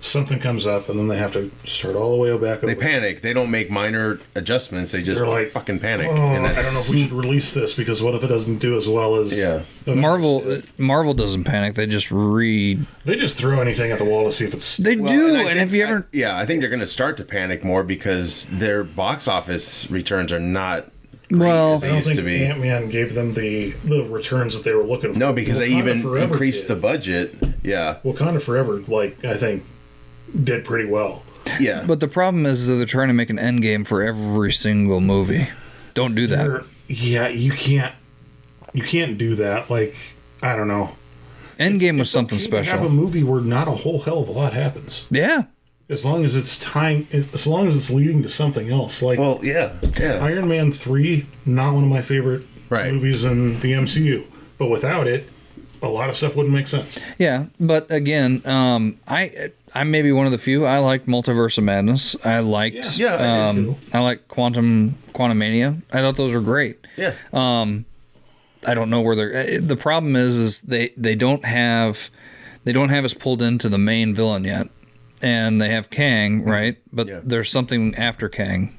something comes up, and then they have to start all the way back over. They panic. They don't make minor adjustments. They just fucking panic. And I don't know if we should release this because what if it doesn't do as well as Marvel doesn't panic. They just They just throw anything at the wall to see if it's. They do, and if you ever, I think they're going to start to panic more because their box office returns are not. Well, I don't think Ant-Man gave them the returns that they were looking for. No, because they even increased the budget. Yeah, Wakanda Forever, I think, did pretty well. Yeah, but the problem is that they're trying to make an Endgame for every single movie. Don't do that. You can't do that. Like, I don't know. Endgame was something special. Have a movie where not a whole hell of a lot happens. Yeah. As long as it's leading to something else. Like, Iron Man 3, not one of my favorite movies in the MCU. But without it, a lot of stuff wouldn't make sense. Yeah, but again, I may be one of the few. I liked Multiverse of Madness. I liked I did too. I liked Quantumania. I thought those were great. Yeah. I don't know where they're. The problem is they don't have us pulled into the main villain yet. And they have Kang, right? But there's something after Kang,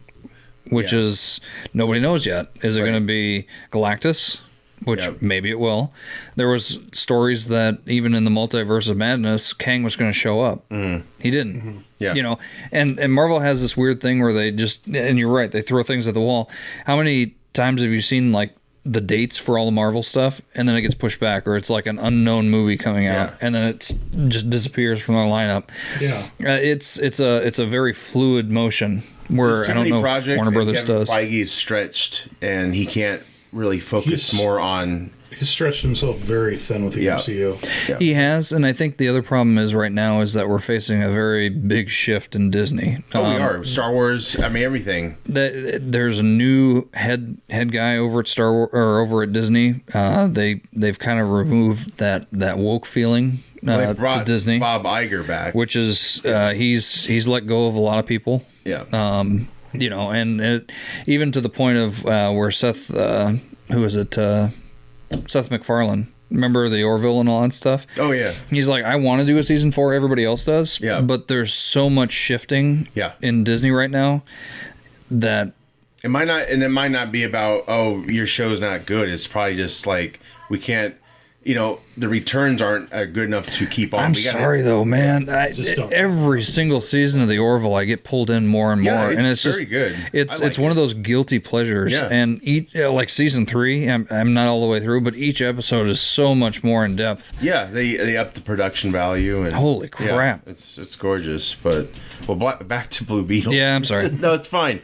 which is nobody knows yet. Is it going to be Galactus? Which maybe it will. There was stories that even in the Multiverse of Madness, Kang was going to show up. He didn't. Mm-hmm. Yeah. You know, and Marvel has this weird thing where they just, and you're right, they throw things at the wall. How many times have you seen like the dates for all the Marvel stuff, and then it gets pushed back, or it's like an unknown movie coming out, and then it just disappears from their lineup. Yeah, it's a very fluid motion where I don't know if Warner Brothers does. Feige's stretched, and he can't really focus more on. He's stretched himself very thin with the MCU. Yeah. He has, and I think the other problem is right now is that we're facing a very big shift in Disney. We are. Star Wars, I mean, everything. There's a new head guy over at Star Wars, or over at Disney. They've kind of removed that woke feeling They brought to Disney. Bob Iger back, which is he's let go of a lot of people. Yeah. You know, and even to the point of where Seth, who is it? Seth MacFarlane. Remember the Orville and all that stuff? Oh, yeah. He's like, I want to do a season 4. Everybody else does. Yeah. But there's so much shifting in Disney right now that it might not be about, oh, your show's not good. It's probably just like, we can't, you know, the returns aren't good enough to keep on. I'm sorry though, man. Every single season of the Orville, I get pulled in more and more, and it's very just good. It's one of those guilty pleasures. Yeah. And like season 3, I'm not all the way through, but each episode is so much more in depth. Yeah, they up the production value, and holy crap, it's gorgeous. But back to Blue Beetle. Yeah, I'm sorry. No, it's fine.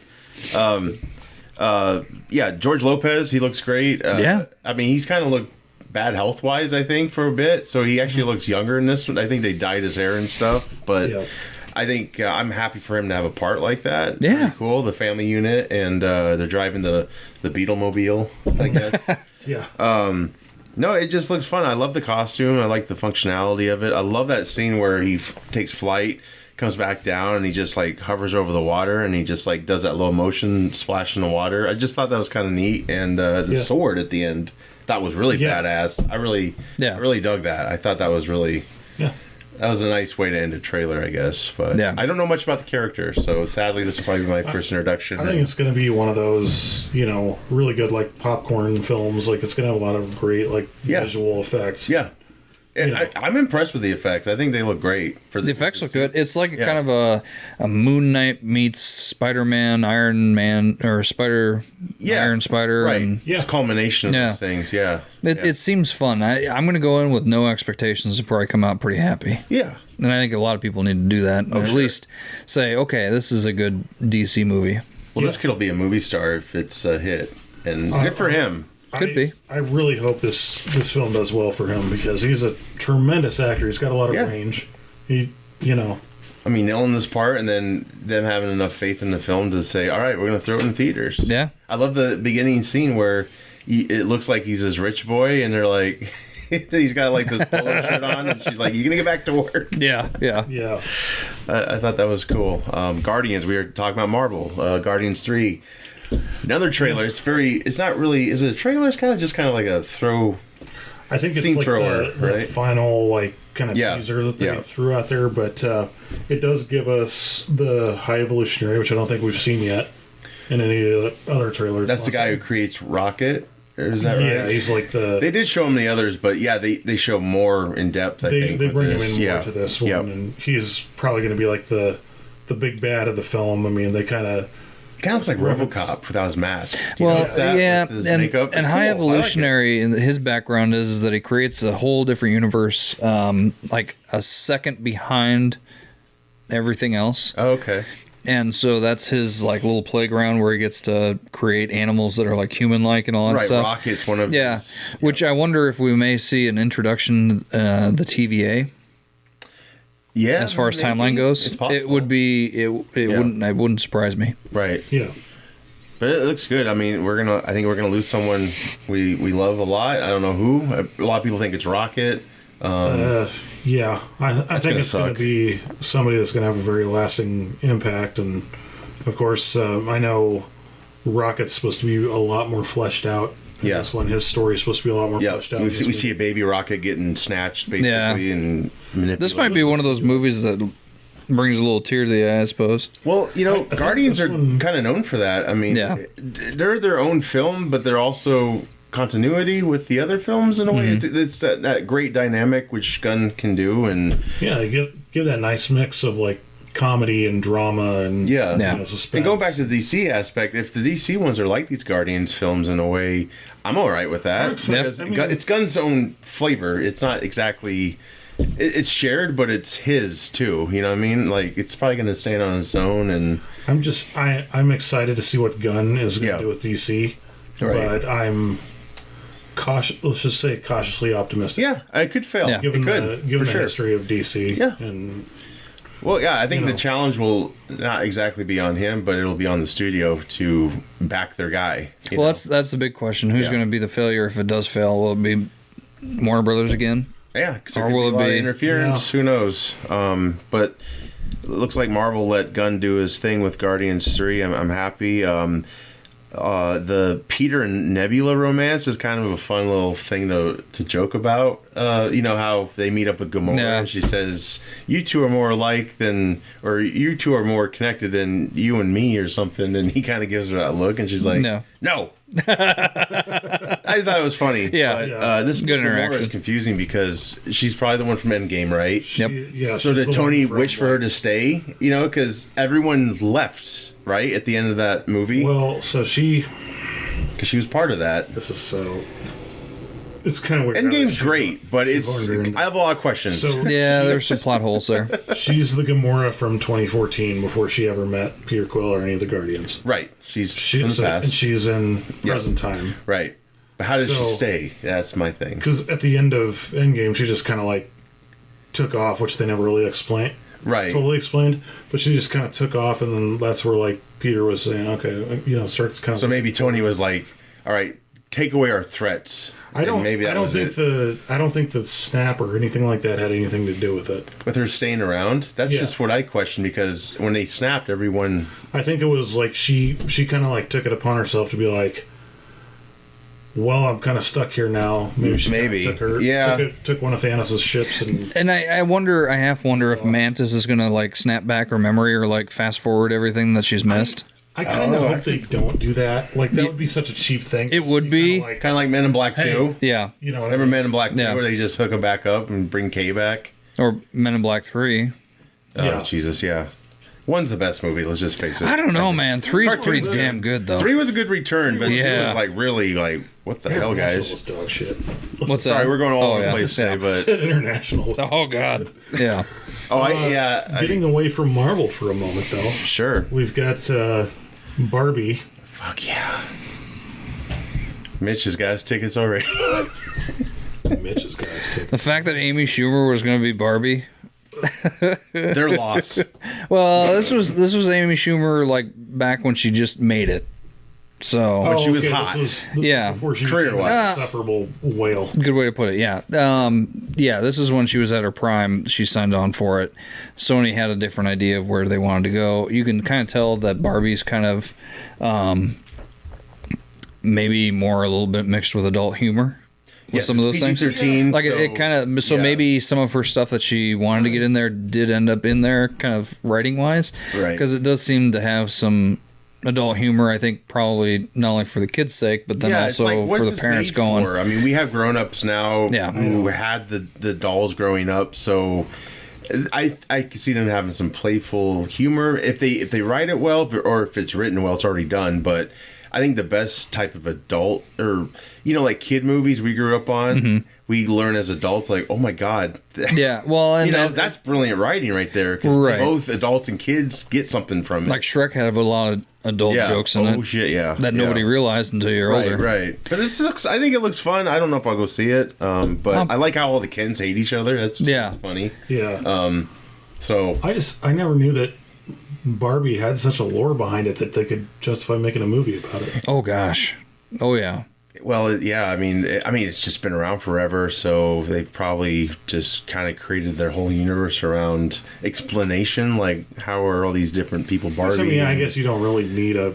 George Lopez, he looks great. I mean, he's kind of looked bad health wise, I think, for a bit, so he actually looks younger in this one. I think they dyed his hair and stuff, but I think I'm happy for him to have a part like that. Yeah, pretty cool. The family unit, and they're driving the Beetle-mobile, I guess. No, it just looks fun. I love the costume. I like the functionality of it. I love that scene where he takes flight, comes back down, and he just like hovers over the water, and he just like does that low motion splash in the water. I just thought that was kind of neat, and the sword at the end. That was really badass. I really dug that. I thought that was really that was a nice way to end a trailer, I guess. But I don't know much about the character, so sadly this will probably be my first introduction. I think it's going to be one of those, you know, really good like popcorn films. Like it's going to have a lot of great like visual effects. Yeah. I'm impressed with the effects. I think they look great. The effects look good. It's like kind of a Moon Knight meets Spider-Man, Iron Man, or Iron Spider. Right. And, it's a culmination of those things. Yeah. It seems fun. I'm going to go in with no expectations and probably come out pretty happy. Yeah. And I think a lot of people need to do that. And at least say, okay, this is a good DC movie. Well, this kid will be a movie star if it's a hit. And good for him. Could be. I really hope this film does well for him because he's a tremendous actor. He's got a lot of range. I mean, nailing this part and then them having enough faith in the film to say, all right, we're going to throw it in theaters. Yeah. I love the beginning scene where it looks like he's this rich boy and they're like, he's got like this polo shirt on and she's like, you going to get back to work? Yeah. I thought that was cool. Guardians, we were talking about Marvel. Guardians 3. Another trailer. It's not really. Is it a trailer? It's kind of like a throw. I think it's scene like thrower, the final like kind of teaser that they threw out there, but it does give us the High Evolutionary, which I don't think we've seen yet in any of the other trailers. That's the guy who creates Rocket. Or is that right? Yeah, he's like the. They did show him the others, but they show more in depth. I think they bring him this. in more to this one, and he's probably going to be like the big bad of the film. I mean, they kind of. Kind of looks like RoboCop without his mask. Well, and High Evolutionary, his background is that he creates a whole different universe, like a second behind everything else. Oh, okay. And so that's his like little playground where he gets to create animals that are like human-like and all that stuff. Rocket's one of his, which I wonder if we may see an introduction the TVA. Yeah, as far as timeline goes, it's possible. It would be. It wouldn't surprise me. Right. Yeah. But it looks good. I mean, I think we're gonna lose someone we love a lot. I don't know who. A lot of people think it's Rocket. I think it's going to be somebody that's going to have a very lasting impact. And of course, I know Rocket's supposed to be a lot more fleshed out. This one, his story is supposed to be a lot more fleshed out. We see a baby Rocket getting snatched, basically, and manipulated. This might be one of those movies that brings a little tear to the eye, I suppose. Well, Guardians are kind of known for that. I mean, they're their own film, but they're also continuity with the other films in a way. It's that great dynamic which Gunn can do, and give that nice mix of like comedy and drama and Yeah. Yeah. You know, suspense. And going back to the DC aspect, if the DC ones are like these Guardians films in a way, I'm all right with that. excited. Because I mean- it's Gunn's own flavor. It's not exactly... It's shared, but it's his, too. You know what I mean? Like, it's probably going to stand on its own, and... I'm excited to see what Gunn is going to Yeah. do with DC, Right. but I'm let's just say cautiously optimistic. Yeah, it could fail. Yeah. It Given could, the for sure. history of DC. Yeah. And Well, yeah, I think You the know. challenge will not exactly be on him, but it'll be on the studio to back their guy. you Well, know? that's the big question. Who's Yeah. going to be the failure if it does fail? Will it be Warner Brothers again? Yeah, because there Or could will be a it lot of be- interference. Yeah. Who knows? But it looks like Marvel let Gunn do his thing with Guardians 3. I'm happy. The Peter and Nebula romance is kind of a fun little thing to joke about. You know how they meet up with Gamora Yeah. and she says, "You two are more alike than, or you two are more connected than you and me," or something. And he kind of gives her that look, and she's like, No. "No." I thought it was funny. Yeah. But, Yeah. this Good Gamora interaction. is confusing because she's probably the one from Endgame, right? Yep. Yeah, So she's did the Tony one from, wish for her to stay? You know, because everyone left, right, at the end of that movie? Well, so Because she was part of that. this is so. It's kind of weird. Endgame's great, but it's... wondering. I have a lot of questions. So Yeah, there's some plot holes there. she's the Gamora from 2014 before she ever met Peter Quill or any of the Guardians. right. She's from the And past. she's in present time. Right. But how did she So- stay? That's my thing. Because at the end of Endgame, she just kind of like took off, which they never really explained. Right. Totally explained, but she just kind of took off, and then that's where like Peter was saying, "Okay, you know, starts kind of." So maybe Tony was like, all right, take away our threats. I don't. And maybe that I don't was think it. I don't think the snap or anything like that had anything to do with it. With her staying around? That's Yeah. just what I question, because when they snapped, everyone... I think it was like she kind of like took it upon herself to be like, "Well, I'm kind of stuck here now." Maybe she kinda Maybe. took her. Yeah. Took one of Thanos' ships and. And I half wonder if Mantis is going to like snap back her memory or like fast forward everything that she's missed. I kind of hope that's they don't do that. Like that would be such a cheap thing. It would be. Like, Kind of like Men in Black Hey. 2. Yeah. you know, Remember Men in Black 2 Yeah. where they just hook him back up and bring Kay back? Or Men in Black 3. Oh, Yeah. Jesus, yeah. One's the best movie, let's just face it. I don't know, man. 3's Part pretty two's damn good, though. 3 was a good return, but 2 Yeah. was like really like, what the hell, guys? Was dog shit. What's that? Sorry, we're going all over the yeah. place today, but... Said international. was- Oh, God. Yeah. Oh, I Getting away from Marvel for a moment, though, sure. we've got Barbie. Fuck yeah. Mitch has got his tickets already. Mitch's guys take. The fact that Amy Schumer was going to be Barbie. They're lost. Well, this was Amy Schumer like back when she just made it. So she was hot. This Yeah. was before she Career-wise. became an insufferable whale. good way to put it. Yeah. Yeah. This is when she was at her prime. She signed on for it. Sony had a different idea of where they wanted to go. You can kind of tell that Barbie's kind of maybe more a little bit mixed with adult humor. With Yes, some of it's those things, PG-13, like it kind of. So yeah. maybe some of her stuff that she wanted to get in there did end up in there, kind of writing wise, Right. Because it does seem to have some adult humor. I think probably not only for the kids' sake, but then it's also like, what's for the this parents made going. for? I mean, we have grown-ups now Yeah. who had the dolls growing up, so I can see them having some playful humor if they write it well, or if it's written well. It's already done, but I think the best type of adult, or like kid movies we grew up on, we learn as adults like, oh my god, Yeah, well, and that's brilliant writing right there, because Right. both adults and kids get something from it. like Shrek had a lot of adult yeah. jokes in oh it shit, yeah, that yeah. nobody realized until you're Right, older. right. But this looks. I think it looks fun. I don't know if I'll go see it. But I like how all the Kens hate each other. That's Yeah. funny. Yeah. So I never knew that Barbie had such a lore behind it that they could justify making a movie about it. Oh gosh. Oh yeah. well, yeah. I mean, it's just been around forever. So they've probably just kind of created their whole universe around explanation. Like, how are all these different people Barbie? I mean, I guess you don't really need a.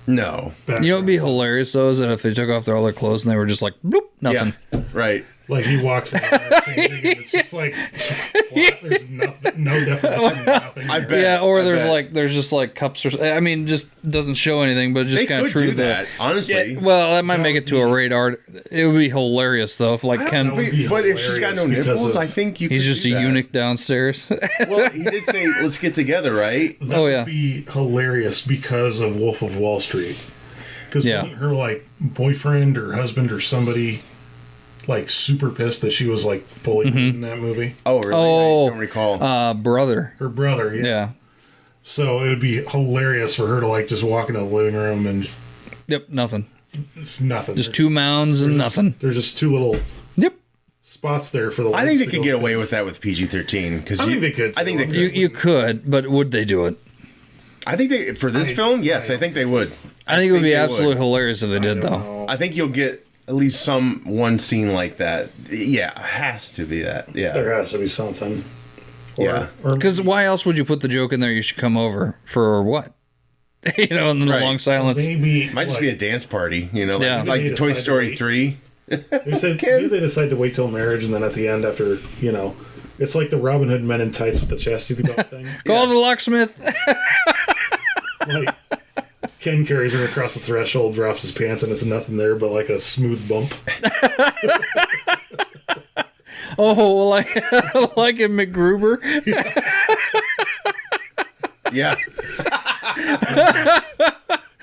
No. You know, what'd be hilarious though is that if they took off all their clothes and they were just like, bloop, nothing. Yeah. Right. Like he walks in there changing, and it's just like flat. There's nothing, no definition, nothing. I there. bet. Yeah, or I there's bet. there's just like cups or I mean, just doesn't show anything, but just They kind could of true do to the. that, honestly. Yeah, well, that might make it to a radar. It would be hilarious though if like That Ken, would be But if she's got no hilarious because nipples, of- I think you. he's could just a do that. eunuch downstairs. Well, he did say, "Let's get together," right? That Oh, would yeah. be hilarious because of Wolf of Wall Street. Because Yeah. wasn't her like boyfriend or husband or somebody like super pissed that she was like fully in that movie? Oh, really? Oh, I don't recall. brother. Her brother, yeah. Yeah. So it would be hilarious for her to like just walk into the living room and Yep. Nothing. it's nothing. Just two mounds and nothing. There's just two little Yep. spots there for the. I think lights they to could go get away because- with that with PG-13 because I think they could, I think they too. could. You could, but would they do it? I think they for this film, yes, I think they would. I think it would be they absolutely hilarious if they did, I don't though. know. I think you'll get at least one scene like that. Yeah, has to be that. Yeah. There has to be something. Yeah. Or Because why else would you put the joke in there? You should come over for what? And then the Right. long silence. maybe Might just like, be a dance party, like, Yeah. like Maybe the Toy decide to Story wait. 3. They said maybe they decide to wait till marriage, and then at the end, after it's like the Robin Hood Men in Tights with the chastity belt thing. Call the locksmith. Like Ken carries her across the threshold, drops his pants, and it's nothing there but like a smooth bump. Oh, like in McGruber. Yeah.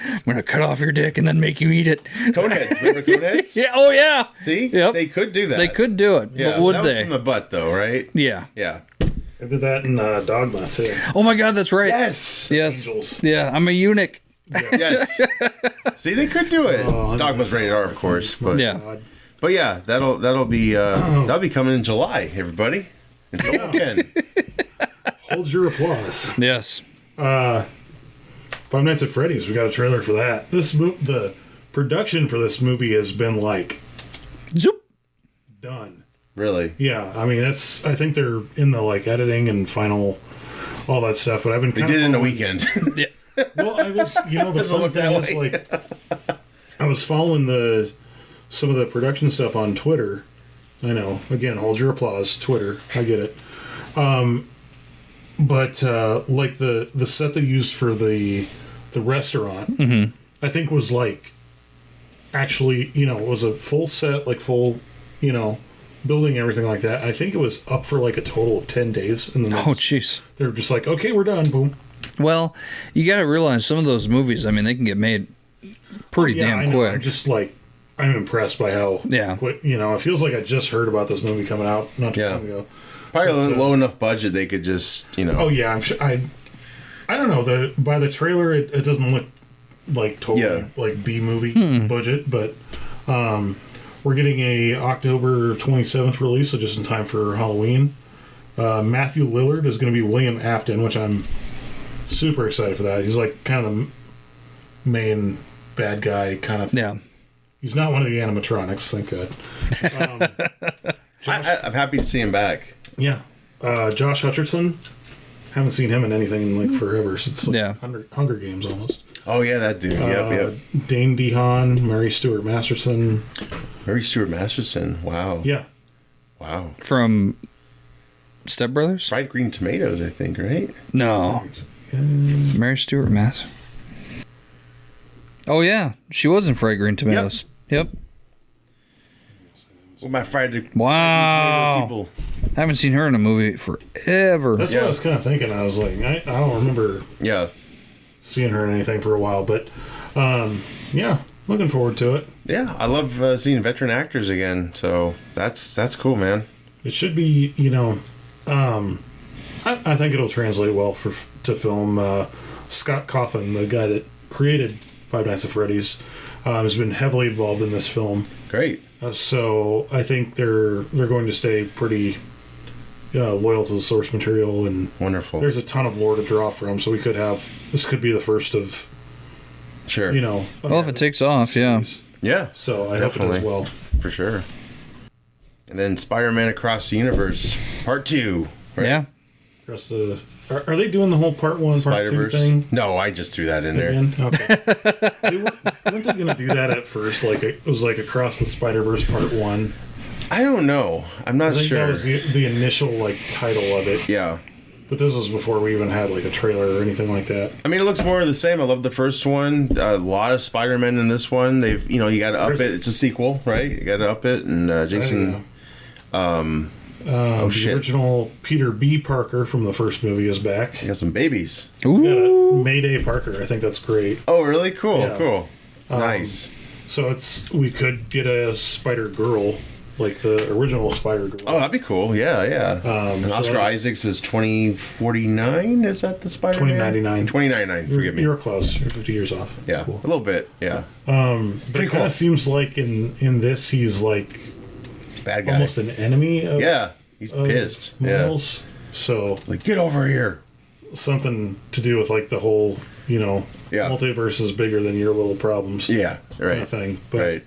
I'm gonna cut off your dick and then make you eat it. Coneheads. Remember Coneheads? Yeah. Oh yeah. See? Yep. They could do that. They could do it, Yeah. but would that was they? from the butt, though, right? Yeah. Yeah. I did that in Dogma too. Oh my God, that's right. Yes. Yes. Angels. Yeah, I'm a eunuch. Yes. See, they could do it. Oh, Dogma's rated R, of course. But Yeah. God. But yeah, that'll be coming in July, everybody. It's all again. Hold your applause. Yes. Five Nights at Freddy's. We got a trailer for that. The production for this movie has been like Zoop. done. Really. Yeah, I mean I think they're in the like editing and final, all that stuff. But I've been They kinda did it in a following- weekend. Yeah. Well, I was the Doesn't fun look thing that is, way. like I was following some of the production stuff on Twitter. I know. Again, hold your applause. Twitter. I get it. But like the set they used for the restaurant, I think was like actually it was a full set, like full building, everything like that. I think it was up for like a total of 10 days, and then Oh jeez. they're just like, okay, we're done. Boom. Well, you got to realize some of those movies. I mean, they can get made pretty Yeah, I damn know. quick. I'm just like, I'm impressed by how Yeah. quick, it feels like I just heard about this movie coming out not too Yeah. long ago. Probably But, low enough budget they could just, Oh yeah, I'm sure. I don't know. By the trailer, it doesn't look like totally Yeah. like B movie budget, but we're getting a October 27th release, so just in time for Halloween. Matthew Lillard is going to be William Afton, which I'm super excited for that. He's like kind of the main bad guy kind of. Yeah. He's not one of the animatronics, thank God. I'm happy to see him back. Yeah. Josh Hutcherson. Haven't seen him in anything in like forever since like Yeah. Hunger Games almost. Oh yeah, that dude. Yep. Dane DeHaan, Mary Stuart Masterson. Mary Stuart Masterson. Wow. Yeah. Wow. From Step Brothers? Fried green tomatoes, I think, right? No. Mary Stuart Mass. Oh yeah, she was in Fried Green Tomatoes. Yep. With my fried Wow. tomatoes people. I haven't seen her in a movie forever. That's what I was kind of thinking. I was like, I don't remember Yeah. seeing her in anything for a while, but yeah, looking forward to it. Yeah, I love seeing veteran actors again. So that's cool, man. It should be, I think it'll translate well to film. Scott Cawthon, the guy that created Five Nights at Freddy's, has been heavily involved in this film. Great. So I think they're going to stay pretty loyal to the source material, and Wonderful. there's a ton of lore to draw from. So this could be the first of Sure. Well, if it takes off, yeah. series. Yeah, So I hope it Definitely. does well. for sure. And then Spider-Man Across the Universe, Part 2. Right? Yeah. Across are they doing the whole part 1, part 2 Spider-Verse. thing? No, I just threw that in there. Again? Okay. Weren't they going to do that at first? Like it was like Across the Spider-Verse Part 1. I don't know. I'm not I think sure. that was the initial like title of it. Yeah. But this was before we even had like a trailer or anything like that. I mean, it looks more of the same. I love the first one. A lot of Spider-Man in this one. They've, you got to up it. It's a sequel, right? You got to up it. And Jason. The original Peter B. Parker from the first movie is back. You got some babies. Ooh. Mayday Parker. I think that's great. Oh, really? Cool. Yeah. Cool. Nice. So we could get a Spider Girl, like the original Spider Girl. Oh, that'd be cool. Yeah, yeah. And Oscar Isaacs is 2049. Is that the Spider-Man? 2099. 2099. Forgive me. You're close. You're 50 years off. That's Yeah, cool. a little bit. Yeah. But Pretty it kind cool. of seems like in this he's like Bad guy. almost an enemy of, Yeah. He's of pissed. Miles. So Like, get over here. something to do with like the whole, Yeah. multiverse is bigger than your little problems. Yeah. Kind Right. of thing. But Right.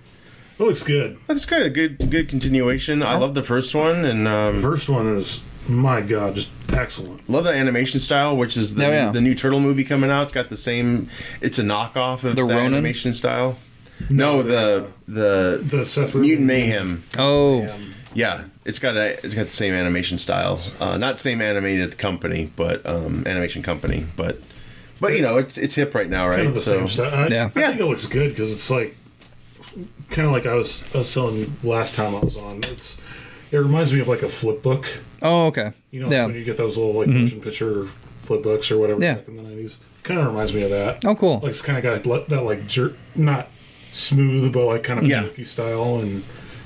it looks good. That's good. Good continuation. I love the first one, and The first one is, my God, just excellent. love the animation style, which is the new Turtle movie coming out. It's got the same. It's a knockoff of the Ronin? animation style. No, the Seth Rogen Mutant Mayhem. Oh. Yeah, it's got the same animation style. Not same animated company, but animation company. But it's hip right now, right? Kind of the same stuff. I think it looks good because it's like kind of like I was telling you last time I was on. It reminds me of like a flip book. Oh, okay. When you get those little like motion picture flip books or whatever back in the 90s. Kind of reminds me of that. Oh, cool. Like it's kind of got that like not smooth but like kind of jerky style, and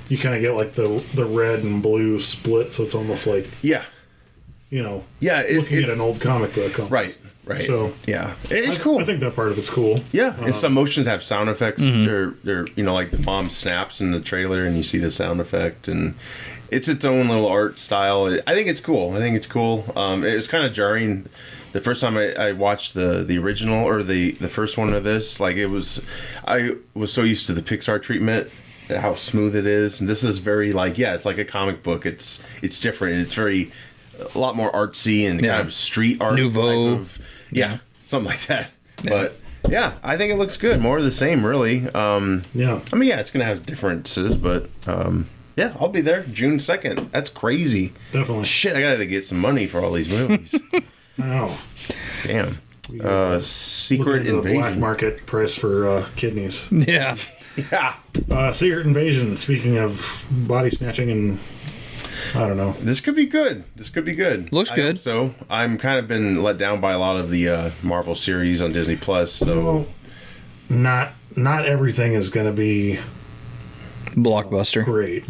you kind of get like the red and blue split, so it's almost like looking at an old comic book. Almost. Right. So yeah, it's cool. I think that part of it's cool. Yeah, and some motions have sound effects. They're like the bomb snaps in the trailer, and you see the sound effect, and it's its own little art style. I think it's cool. It was kind of jarring the first time I watched the original or the first one of this. Like I was so used to the Pixar treatment, how smooth it is, and this is very it's like a comic book. It's different. It's a lot more artsy and kind of street art. Nouveau. Type of, something like that. Yeah. But yeah, I think it looks good. More of the same, really. I mean, it's gonna have differences, but yeah, I'll be there June 2nd. That's crazy. Definitely. Shit, I gotta get some money for all these movies. I know. Damn. Secret Looking into the black Invasion. market price for kidneys. Yeah. Yeah. Secret Invasion. Speaking of body snatching and I don't know. This could be good. Looks I good. hope so I'm kind of been let down by a lot of the Marvel series on Disney Plus. So not everything is going to be Blockbuster. great.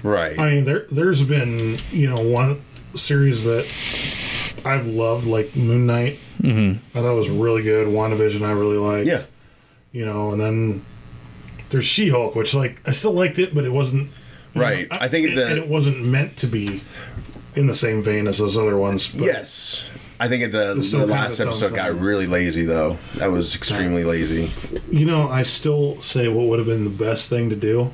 right. I mean, there's been one series that I've loved, like Moon Knight. I thought it was really good. WandaVision I really liked. Yeah. And then there's She-Hulk, which I still liked it, but it wasn't. Right. I think and it wasn't meant to be in the same vein as those other ones. But yes. I think the still kind of last its own episode got thing. really lazy, though. That was extremely lazy. I still say what would have been the best thing to do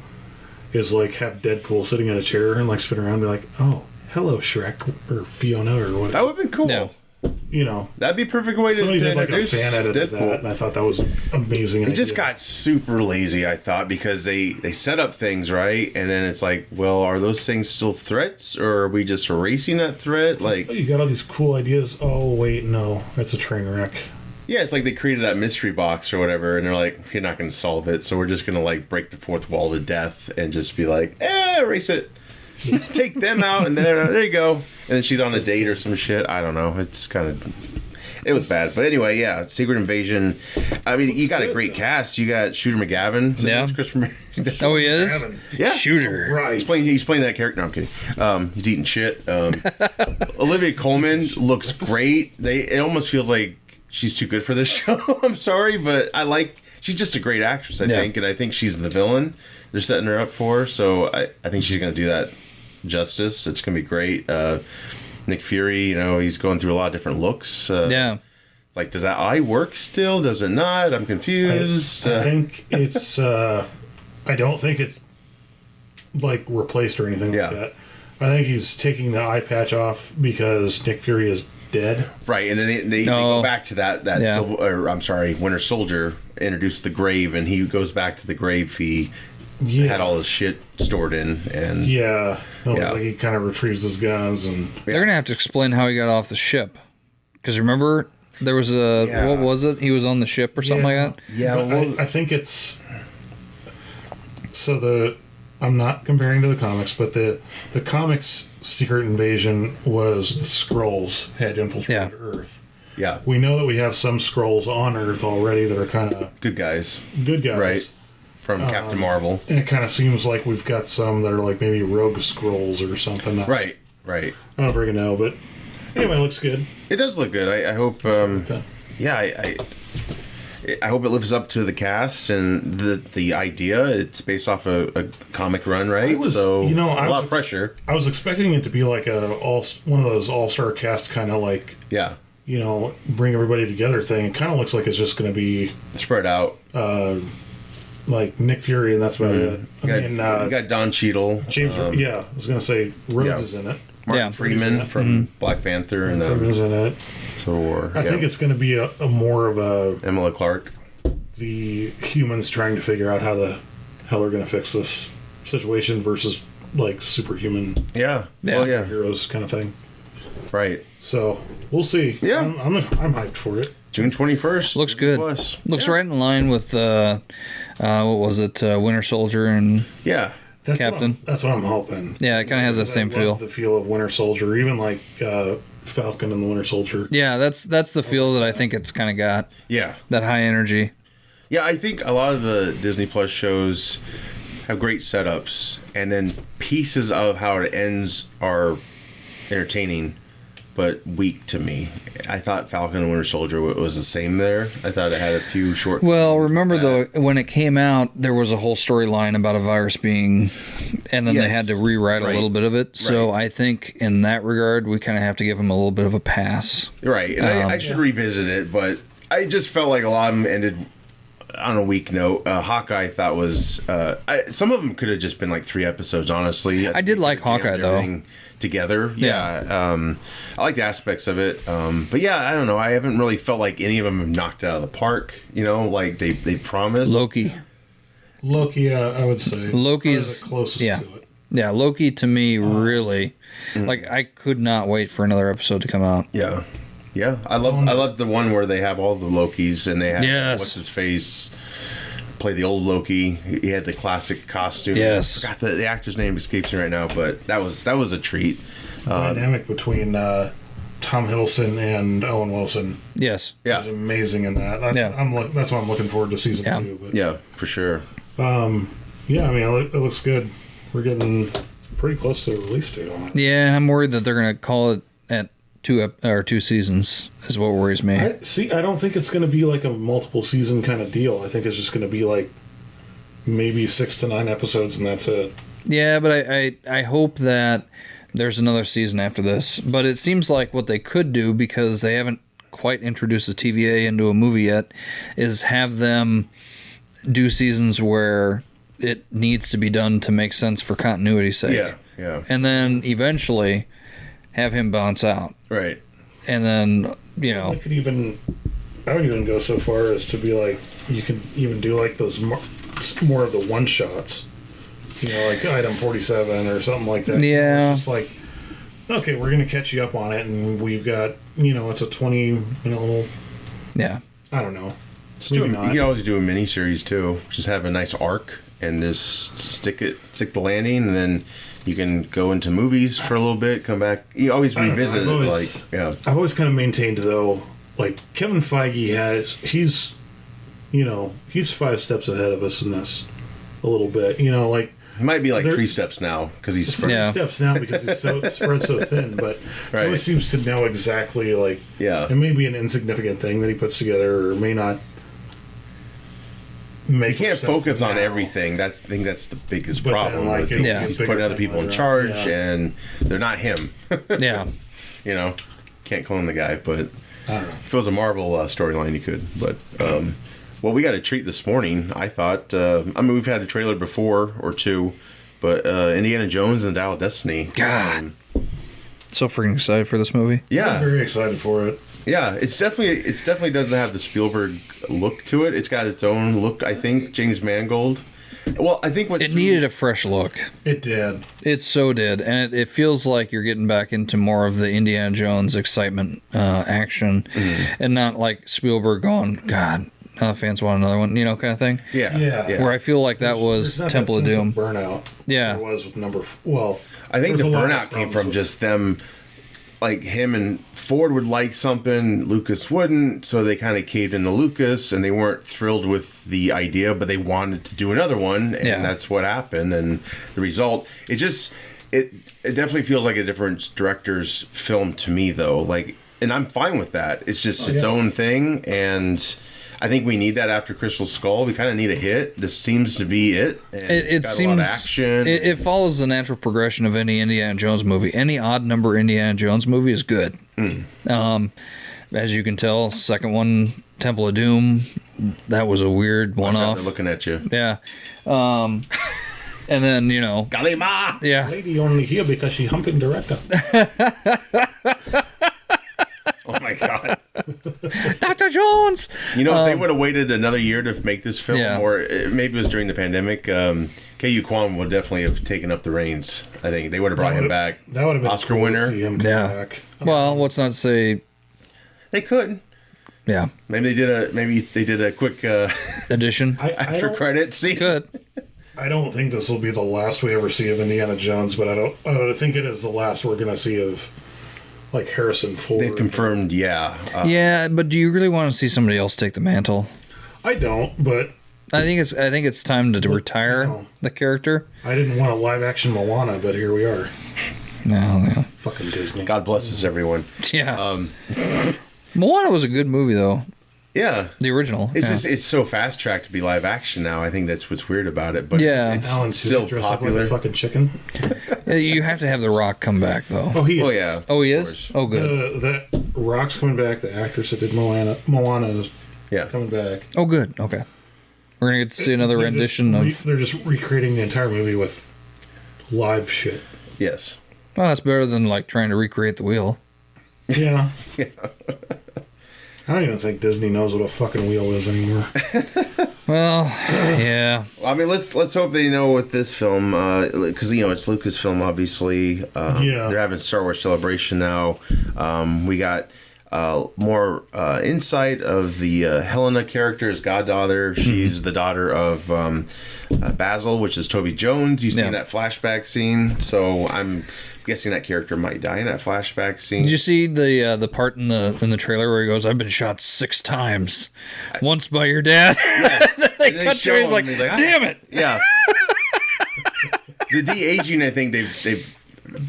is have Deadpool sitting in a chair and spin around and be like, oh, hello, Shrek or Fiona or whatever. That would have been cool. Yeah. That'd be a perfect way Somebody to did a introduce fan edit of that, and I thought that was amazing. It just got super lazy, I thought, because they set up things, right? And then it's like, well, are those things still threats, or are we just erasing that threat? Oh, you got all these cool ideas. Oh, wait, no. That's a train wreck. Yeah, it's like they created that mystery box or whatever, and they're like, you're not going to solve it, so we're just going to break the fourth wall to death and just be like, erase it. Take them out, and then there you go. And then she's on a date or some shit. I don't know. It's kind of... It was bad. But anyway, yeah, Secret Invasion. I mean, you got a great cast. You got Shooter McGavin. Yeah. It's Christopher... Oh, he is? Yeah. Shooter. Right. He's playing that character. No, I'm kidding. He's eating shit. Olivia Colman looks great. It almost feels like she's too good for this show. I'm sorry, but she's just a great actress, I think, and I think she's the villain they're setting her up for. So I think she's going to do that justice. It's going to be great. Nick Fury, he's going through a lot of different looks. Yeah. It's like, does that eye work still? Does it not? I'm confused. I think it's... I don't think it's, replaced or anything like that. I think he's taking the eye patch off because Nick Fury is dead. Right, and then they go back to that Winter Soldier introduced the grave, and he goes back to the grave he had all his shit stored in, and Yeah. No, Yeah. Like he kind of retrieves his guns and They're going to have to explain how he got off the ship. Because remember, there was a... Yeah. What was it? He was on the ship or something like that? yeah, But well, I think it's I'm not comparing to the comics, but the comics secret invasion was the Skrulls had infiltrated Earth. yeah, We know that we have some Skrulls on Earth already that are kind of good guys, good guys, right? From Captain Marvel, And it kind of seems like we've got some that are like maybe rogue Skrulls or something. right? I don't freaking know, but anyway, it looks good. It does look good. I hope. Yeah, I hope it lives up to the cast and the idea. It's based off a comic run, right? So a lot of pressure. I was expecting it to be like one of those all-star cast kind of like Yeah, bring everybody together thing. It kind of looks like it's just going to be spread out. like Nick Fury, and that's about it. You got Don Cheadle, James. I was going to say Rhodes yeah. is in it. Martin Yeah. Freeman from Black Panther, and Freeman's in it. Civil War. I think it's going to be a more of Emily Clark. the humans trying to figure out how the hell they're going to fix this situation versus like superhuman Yeah. Yeah. Well, yeah. heroes kind of thing. Right. So we'll see. Yeah. I'm hyped for it. June 21st. Looks good. Plus. Looks right in line with, what was it, Winter Soldier and... Yeah. Captain. That's what I'm hoping. Yeah, it kind of has that I same love feel. The feel of Winter Soldier, even like Falcon and the Winter Soldier. Yeah, that's the feel that I think it's kind of got. Yeah. That high energy. Yeah, I think a lot of the Disney Plus shows have great setups, and then pieces of how it ends are entertaining, but weak to me. I thought Falcon and Winter Soldier was the same there. I thought it had a few short... Well, remember though, when it came out, there was a whole storyline about a virus being, and then they Yes. had to rewrite a Right. little bit of it. So I think in that regard, we kind of have to give them a little bit of a pass. Right, and I should revisit it, but I just felt like a lot of them ended on a weak note. Hawkeye I thought was... some of them could have just been like 3 episodes, honestly. I did like Hawkeye, though. Together, Yeah. I like the aspects of it, but yeah, I don't know. I haven't really felt like any of them have knocked it out of the park. Like they promised. Loki, I would say Loki's probably the closest yeah. to it. Yeah, Loki to me really, like I could not wait for another episode to come out. Yeah, yeah. I love the one where they have all the Lokis and they have Yes. what's his face play the old Loki. He had the classic costume. Yes. I forgot the actor's name escapes me right now, but that was a treat. Dynamic between Tom Hiddleston and Owen Wilson Yes. Yeah, is amazing in that. That's why I'm looking forward to season 2. But, yeah, for sure. I mean, it looks good. We're getting pretty close to the release date on it. Yeah, and I'm worried that they're gonna call it at 2 seasons. Is what worries me. I don't think it's going to be like a multiple season kind of deal. I think it's just going to be like maybe 6 to 9 episodes and that's it. Yeah, but I hope that there's another season after this. But it seems like what they could do, because they haven't quite introduced the TVA into a movie yet, is have them do seasons where it needs to be done to make sense for continuity's sake. Yeah, yeah. And then eventually have him bounce out. Right. And then, I would even go so far as to be like, you can even do like those more of the one shots, like item 47 or something like that. Yeah. It's just like, okay, we're going to catch you up on it, and we've got, it's a 20, little, Yeah. I don't know. You Maybe not. can always do a mini-series too. Just have a nice arc and just stick the landing, and then you can go into movies for a little bit, come back. You always revisit it. I've always kind of maintained, though, like Kevin Feige he's 5 steps ahead of us in this a little bit. Like It might be like 3 steps now because he's three steps now because he's so spread so thin, but he always seems to know exactly it may be an insignificant thing that he puts together, or may not. You can't focus on everything. I think that's the biggest problem. He's putting other people in charge, and they're not him. Yeah. Can't clone the guy, but I don't know. if it was a Marvel storyline, you could. But well, we got a treat this morning. I thought. We've had a trailer before or 2, but Indiana Jones and the Dial of Destiny. God, so freaking excited for this movie. Yeah, I'm very excited for it. Yeah, it definitely doesn't have the Spielberg look to it. It's got its own look, I think. James Mangold. Well, I think what It needed a fresh look. It did. It so did, and it feels like you're getting back into more of the Indiana Jones excitement, action, and not like Spielberg going, God, fans want another one, kind of thing. Yeah. Where I feel like that was There's not Temple of sense Doom. Burnout. Yeah. There was with I think there's the a lot of burnout came problems from with- just them, like him and Ford would like something, Lucas wouldn't, so they kind of caved into Lucas, and they weren't thrilled with the idea, but they wanted to do another one, and that's what happened. And the result, it definitely feels like a different director's film to me, though. Like, and I'm fine with that. It's just its own thing, and I think we need that after Crystal Skull. We kind of need a hit. This seems to be it. And It got seems a lot of action. It follows the natural progression of any Indiana Jones movie. Any odd number Indiana Jones movie is good. As you can tell, second one, Temple of Doom, that was a weird Watch out, one-off. they're looking at you. Yeah. And then, Galima! yeah. Lady only here because she humping director. Oh my god. Dr. Jones! You know, if they would have waited another year to make this film, Yeah. or maybe it was during the pandemic, K.U. Kwan would definitely have taken up the reins. I think they would have brought him back. That would have been Oscar cool to winner. see him come Yeah. back. Well, let's not say, They could. yeah, Maybe they did a quick addition. I after don't, credit scene. Good. I don't think this will be the last we ever see of Indiana Jones, but I don't think it is the last we're going to see of like Harrison Ford. They've confirmed, yeah. Yeah, but do you really want to see somebody else take the mantle? I don't, but I think it's time to retire no. the character. I didn't want a live action Moana, but here we are. No, yeah. Fucking Disney. God blesses everyone. Yeah. Moana was a good movie, though. Yeah. The original. It's yeah. just it's so fast tracked to be live action now. I think that's what's weird about it. But Yeah. it's Alan still Tudyk dressed up popular. like a fucking chicken. Yeah, you have to have The Rock come back, though. Oh, he is. Oh yeah. Oh, he Of is? course. Oh, good. That Rock's coming back. The actress that did Moana is Yeah. coming back. Oh, good. Okay. We're going to get to see another rendition of... They're just recreating the entire movie with live shit. Yes. Well, that's better than, like, trying to recreate the wheel. Yeah. Yeah. I don't even think Disney knows what a fucking wheel is anymore. Well, yeah. Well, I mean, let's hope they know with this film, because it's Lucasfilm, obviously. They're having Star Wars Celebration now. We got more insight of the Helena character as goddaughter. She's the daughter of Basil, which is Toby Jones. You seen that flashback scene, so I'm guessing that character might die in that flashback scene. Did you see the part in the trailer where he goes, "I've been shot 6 times, once by your dad." They And they cut show to him, he's him, like, he's like, "Ah." "Damn it!" Yeah. The de-aging, I think they've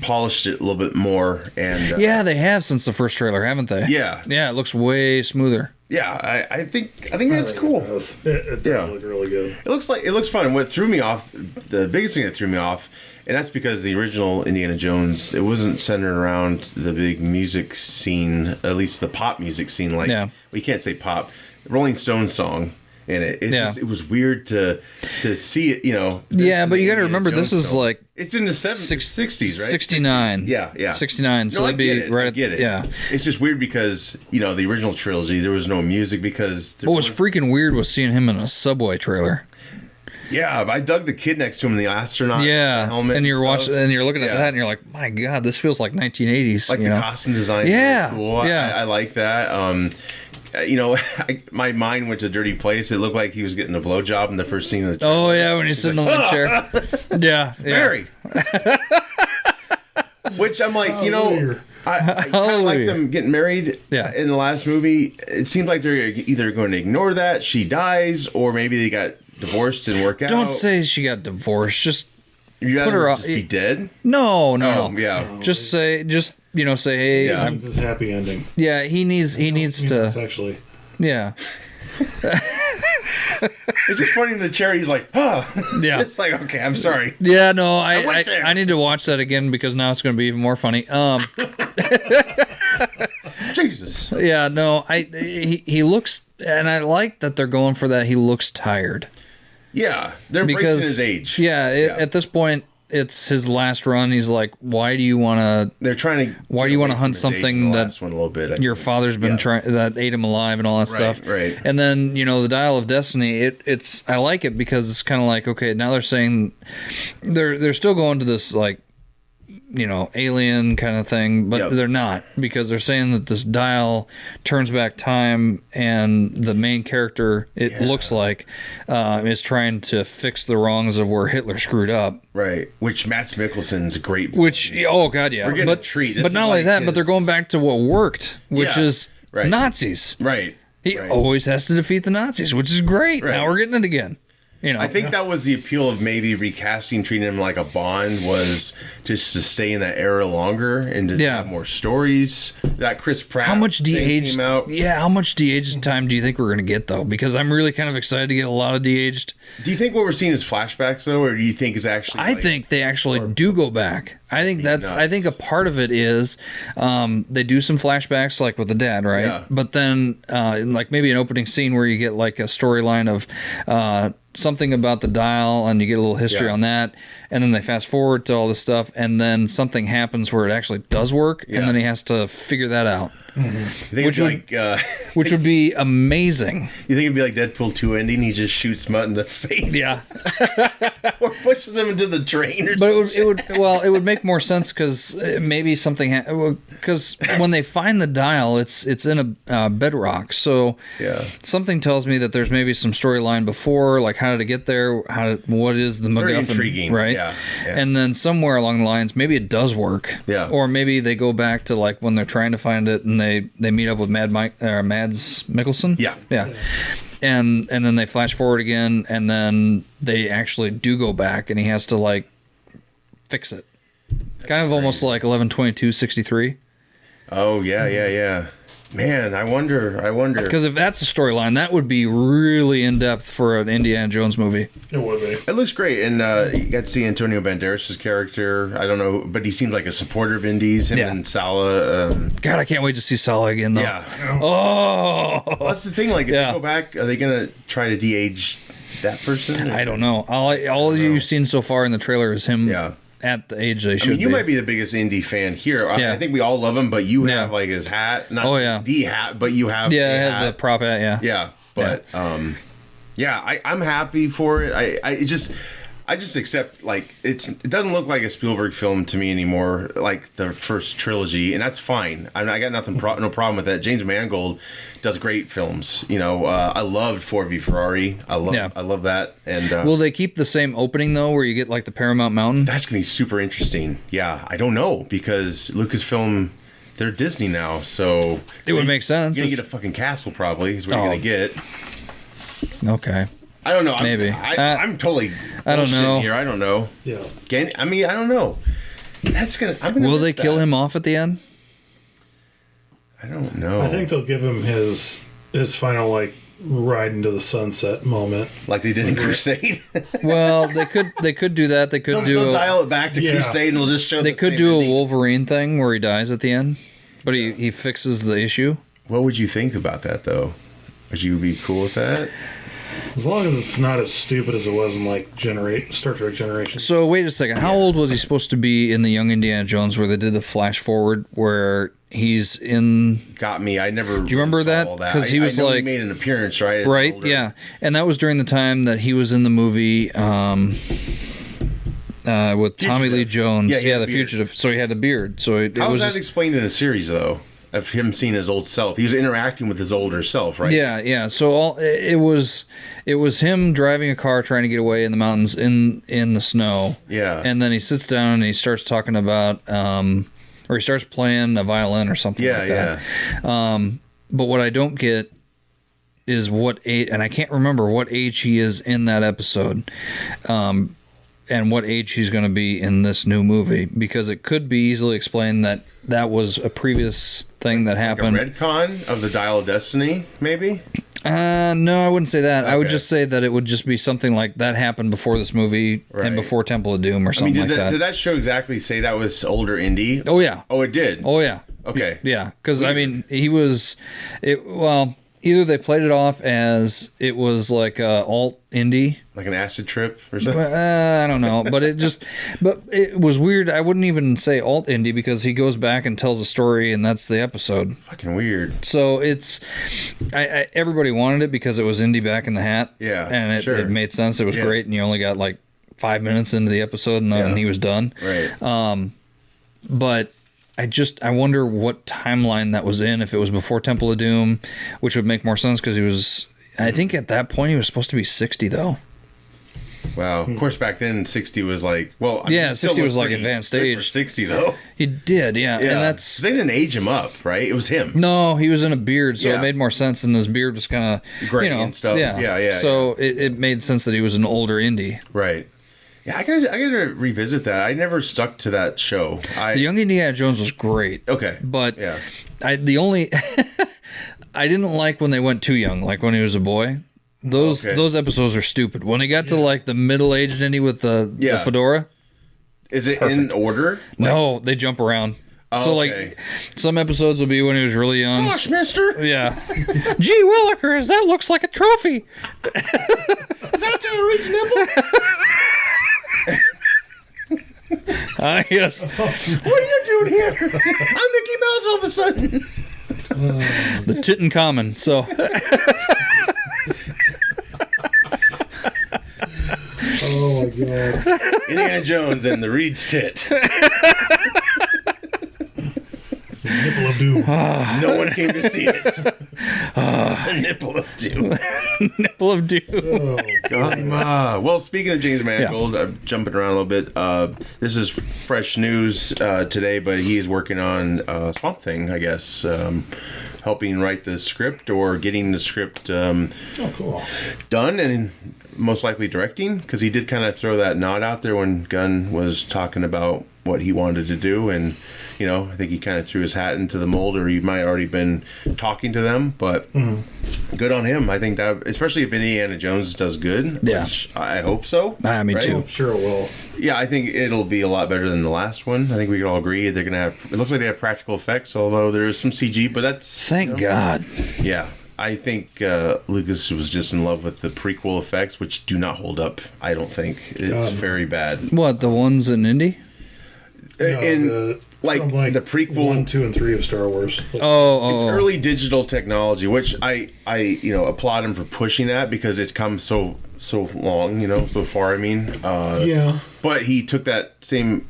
polished it a little bit more, and Yeah, they have since the first trailer, haven't they? Yeah. Yeah, it looks way smoother. yeah, I think that's cool. It does look really good. It looks fun. What threw me off, the biggest thing that threw me off, and that's because the original Indiana Jones, it wasn't centered around the big music scene, at least the pop music scene. Like, we can't say pop, Rolling Stones song in it. It was weird to see it, Yeah, but you got to Indiana remember, Jones this is film. like It's in the 60s, right? 69. 60s. Yeah. 69. So No, I it'd be get it. right I at, get it. yeah. It's just weird because, the original trilogy, there was no music because... What was freaking weird was seeing him in a Subway trailer. Yeah, I dug the kid next to him in the astronaut helmet. And you're stuff. watching, and you're looking at Yeah. that, and you're like, my God, this feels like 1980s. Like the costume design. Yeah, Cool. yeah. I like that. My mind went to a dirty place. It looked like he was getting a blowjob in the first scene of the trailer. Oh yeah, when he's sitting on the chair. Yeah, Mary. Which I'm like, I kind of like them getting married in the last movie. It seems like they're either going to ignore that, she dies, or maybe they got divorced and work out. Don't say she got divorced. Just you put her just be dead. No. Yeah. Just say, hey. Yeah. It's his happy ending. Yeah, he needs to. Actually. Yeah. It's just funny in the chair. He's like, yeah. It's like, okay, I'm sorry. Yeah, no, went there. I need to watch that again because now it's going to be even more funny. Jesus. Yeah, no, he looks, and I like that they're going for that. He looks tired. Yeah, they're embracing his age. Yeah, at this point, it's his last run. He's like, why do you want to? They're trying to. Why do you want to hunt something that one a little bit, your father's been trying that ate him alive and all that stuff? Right. And then the Dial of Destiny. It's I like it because it's kind of like, okay, now they're saying they're still going to this like alien kind of thing, but they're not, because they're saying that this dial turns back time, and the main character, it looks like, is trying to fix the wrongs of where Hitler screwed up. Right. Which Mads Mikkelsen's great. Which, oh god, yeah. We're getting a treat. This but not only that, but they're going back to what worked, which is Nazis. Right. He always has to defeat the Nazis, which is great. Right. Now we're getting it again. I think that was the appeal of maybe recasting, treating him like a Bond, was just to stay in that era longer and to have more stories. That Chris Pratt. How much de-aged? Came out. Yeah, how much de-aged time do you think we're going to get, though? Because I'm really kind of excited to get a lot of de-aged. Do you think what we're seeing is flashbacks, though, or do you think it's actually? I think they actually do go back. I think that's. Nuts. I think a part of it is they do some flashbacks, like with the dad, right? Yeah. But then, like maybe an opening scene where you get like a storyline of something about the dial, and you get a little history on that, and then they fast forward to all this stuff, and then something happens where it actually does work, and then he has to figure that out. Which would be amazing. You think it'd be like Deadpool 2 ending? He just shoots Mutt in the face. Yeah. Or pushes him into the train or something. But it would make more sense, because maybe something, because when they find the dial, it's in a bedrock. So something tells me that there's maybe some storyline before, like how did it get there? What is the MacGuffin? Very intriguing, right? Yeah. And then somewhere along the lines, maybe it does work. Yeah. Or maybe they go back to like when they're trying to find it, and they meet up with Mads Mikkelsen. Yeah. And then they flash forward again, and then they actually do go back, and he has to like fix it. Kind of almost like 11/22/63. Oh yeah. Man, I wonder. Because if that's a storyline, that would be really in depth for an Indiana Jones movie. It would be. It looks great, and you got to see Antonio Banderas' character. I don't know, but he seemed like a supporter of Indy's. Him and Sala. God, I can't wait to see Sala again, though. Yeah. Oh, that's the thing. Like, if they go back, are they gonna try to de-age that person? I don't know. All you've seen so far in the trailer is him. Yeah. At the age they should be. You might be the biggest indie fan here. I think we all love him, but you have like his hat. Not the hat, but you have I have the prop hat, Yeah, but I'm happy for it. I just accept, like, it doesn't look like a Spielberg film to me anymore, like the first trilogy, and that's fine. I got no problem with that. James Mangold does great films. I loved Ford v Ferrari. I love that. And will they keep the same opening though, where you get like the Paramount Mountain? That's gonna be super interesting. Yeah, I don't know, because Lucasfilm, they're Disney now, so it would make sense. You're gonna get a fucking castle, probably, is what you're gonna get. Okay. I don't know. Maybe. I'm totally. I don't know. Here. I don't know. Yeah. I don't know. That's gonna. Will they kill him off at the end? I don't know. I think they'll give him his final like ride into the sunset moment, like they did in Crusade. Well, they could do that. They could they'll dial it back to Crusade, and they'll just show. They could do a Wolverine thing where he dies at the end, but he fixes the issue. What would you think about that, though? Would you be cool with that? As long as it's not as stupid as it was in like Star Trek Generations. So wait a second. How old was he supposed to be in the Young Indiana Jones, where they did the flash forward where he's in? Got me. I never. Do you remember that? Because he was like, he made an appearance, right? Right. Yeah, and that was during the time that he was in the movie with Tommy Lee Jones. Yeah, The Fugitive. So he had a beard. So how was that explained in the series, though? Of him seeing his old self, he was interacting with his older self, right? Yeah. So it was him driving a car trying to get away in the mountains in the snow. Yeah. And then he sits down and he starts talking about, or he starts playing a violin or something like that. Yeah. But what I don't get is what age, and I can't remember what age he is in that episode, and what age he's going to be in this new movie, because it could be easily explained that was a previous thing that happened. Like a retcon of the Dial of Destiny, maybe? No, I wouldn't say that. Okay. I would just say that it would just be something like that happened before this movie and before Temple of Doom or something like that. Did that show exactly say that was older Indy? Oh, yeah. Oh, it did? Oh, yeah. Okay. Yeah, because, I mean, he was... Well, either they played it off as it was like alt indie. Like an acid trip or something. I don't know, but it was weird. I wouldn't even say alt indie because he goes back and tells a story, and that's the episode. Fucking weird. So it's, everybody wanted it because it was indie back in the hat. Yeah, and it made sense. It was great, and you only got like 5 minutes into the episode, and then he was done. Right. But I wonder what timeline that was in. If it was before Temple of Doom, which would make more sense because he was. I think at that point he was supposed to be 60 though. Wow. Of course, back then 60 was like, well, 60 was like advanced age. For 60 though. He did, yeah. And that's they didn't age him up, right? It was him. No, he was in a beard, so it made more sense. And his beard was kind of gray and stuff. Yeah. So it made sense that he was an older indie. Right. Yeah, I gotta revisit that. I never stuck to that show. The Young Indiana Jones was great. Okay. But I didn't like when they went too young, like when he was a boy. Those episodes are stupid. When he got to like the middle-aged Indy with the fedora. Is it in order? No, they jump around. So like some episodes will be when he was really young. Gosh, mister. Yeah. Gee Willikers, that looks like a trophy. Is that to reach nipple? Yes. What are you doing here? I'm Mickey Mouse all of a sudden. The Tutankhamun. So. Oh my god. Indiana Jones and the Reed's tit. Nipple of doom. No one came to see it. The nipple of doom. Nipple of doom. Oh, well, speaking of James Mangold, I'm jumping around a little bit. This is fresh news today, but he is working on Swamp Thing, I guess. Helping write the script or getting the script Cool. done and most likely directing, because he did kind of throw that nod out there when Gunn was talking about what he wanted to do, and I think he kind of threw his hat into the mold, or he might have already been talking to them, but good on him. I think that, especially if Indiana Jones does good, which I hope so. Me too. I'm sure it will. Yeah, I think it'll be a lot better than the last one. I think we can all agree they're going to have, it looks like they have practical effects, although there is some CG, but that's... Thank God. Yeah. I think Lucas was just in love with the prequel effects, which do not hold up, I don't think. It's very bad. What, the ones in Indy? No, like the prequel 1, 2, and 3 of Star Wars. It's early digital technology, which I applaud him for pushing that, because it's come so long, so far. I mean, but he took that same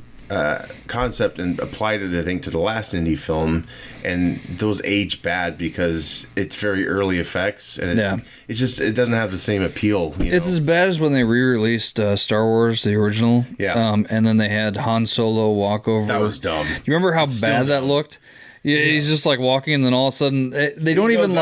concept and applied it, I think, to the last indie film, and those age bad because it's very early effects, and it doesn't have the same appeal. It's as bad as when they re-released Star Wars, the original. And then they had Han Solo walk over. That was dumb. You remember how bad that looked? Yeah, he's just like walking, and then all of a sudden they don't even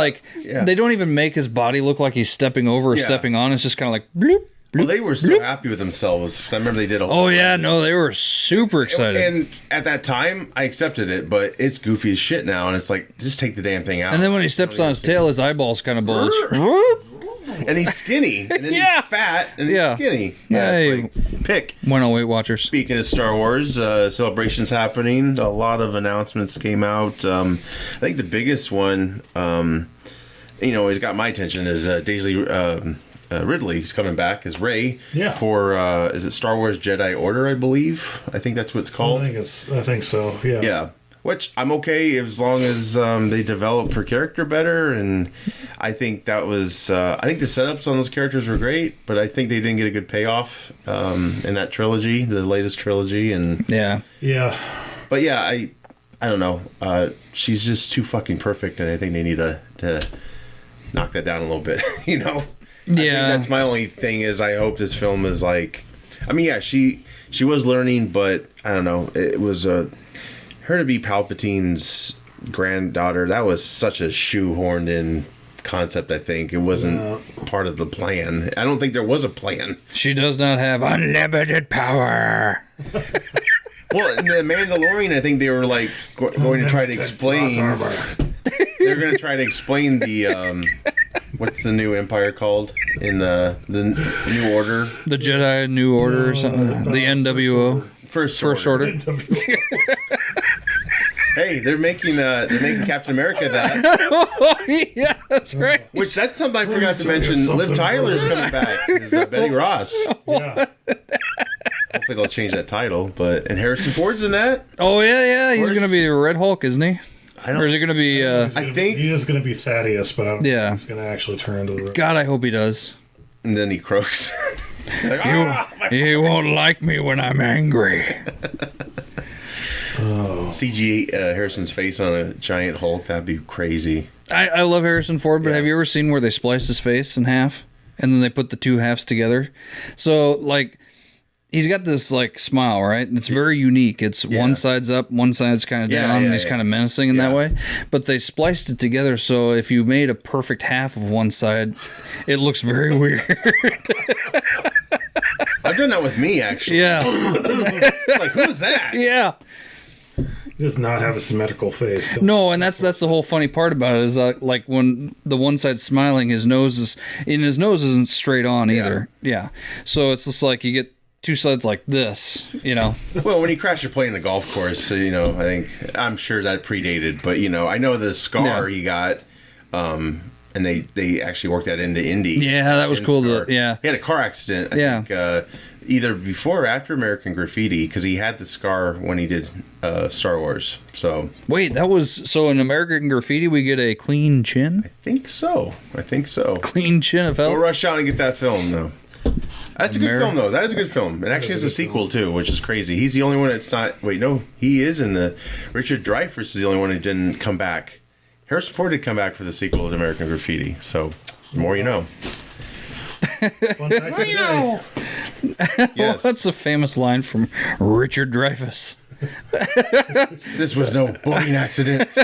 they don't even make his body look like he's stepping over or stepping on. It's just kind of like bloop. Well, they were so happy with themselves. I remember they did a whole they were super excited. And at that time, I accepted it, but it's goofy as shit now, and it's like, just take the damn thing out. And then when he steps on his tail, his eyeballs kind of bulge. And he's skinny, and then he's fat, and he's skinny. It's like, pick. 108 Watchers. Speaking of Star Wars, celebrations happening. A lot of announcements came out. I think the biggest one, has got my attention, is Daisy... Ridley is coming back as Rey for is it Star Wars Jedi Order, I believe. I think that's what it's called. I think so. Yeah. Yeah. Which I'm okay as long as they develop her character better, and I think that was I think the setups on those characters were great, but I think they didn't get a good payoff in that trilogy, the latest trilogy, and But yeah, I don't know. She's just too fucking perfect, and I think they need to knock that down a little bit, I think that's my only thing, is I hope this film is like, I mean, she was learning, but I don't know, it was her to be Palpatine's granddaughter, that was such a shoehorned in concept. I think it wasn't part of the plan. I don't think there was a plan. She does not have unlimited power. Well, in The Mandalorian, I think they were like going to try to explain. They're going to try to explain the what's the new Empire called in the New Order? The Jedi New Order or something. The NWO. First Order. And Hey, they're making Captain America that. Oh, yeah, that's right. Which that's something I forgot to mention. Liv Tyler's coming back. Is Betty Ross. Yeah. Hopefully they'll change that title. And Harrison Ford's in that. Oh, yeah. He's going to be Red Hulk, isn't he? Or is it going to be... I think he is going to be Thaddeus, but I don't Yeah. think he's going to actually turn into the Red. God, I hope he does. And then he croaks. Like, He won't like me when I'm angry. CG Harrison's face on a giant Hulk. That'd be crazy. I love Harrison Ford, but have you ever seen where they splice his face in half and then they put the two halves together? So, like, he's got this, like, smile, right? And it's very unique. It's one side's up, one side's kind of down, and he's kind of menacing in that way. But they spliced it together, so if you made a perfect half of one side, it looks very weird. I've done that with me, actually. Yeah. Like, who's that? Yeah. He does not have a symmetrical face. No, and that's the whole funny part about it is like when the one side's smiling, his nose isn't straight on either. Yeah. So it's just like you get two sides like this, you know. Well, when he crashed your plane in the golf course, so, you know, I'm sure that predated, but, you know, I know the scar he got, and they actually worked that into Indy. Yeah, that was cool. He had a car accident, I think, either before or after American Graffiti, because he had the scar when he did Star Wars. So wait, so in American Graffiti we get a clean chin? I think so. Clean chin of health? We'll rush out and get that film, though. That's a good film, though. That is a good film. It actually has a sequel, too, which is crazy. He's the only one that's not... Wait, no. He is in the... Richard Dreyfuss is the only one who didn't come back. Harrison Ford did come back for the sequel to American Graffiti. So, the more you know. Yes. Well, that's a famous line from Richard Dreyfuss. This was no boating accident.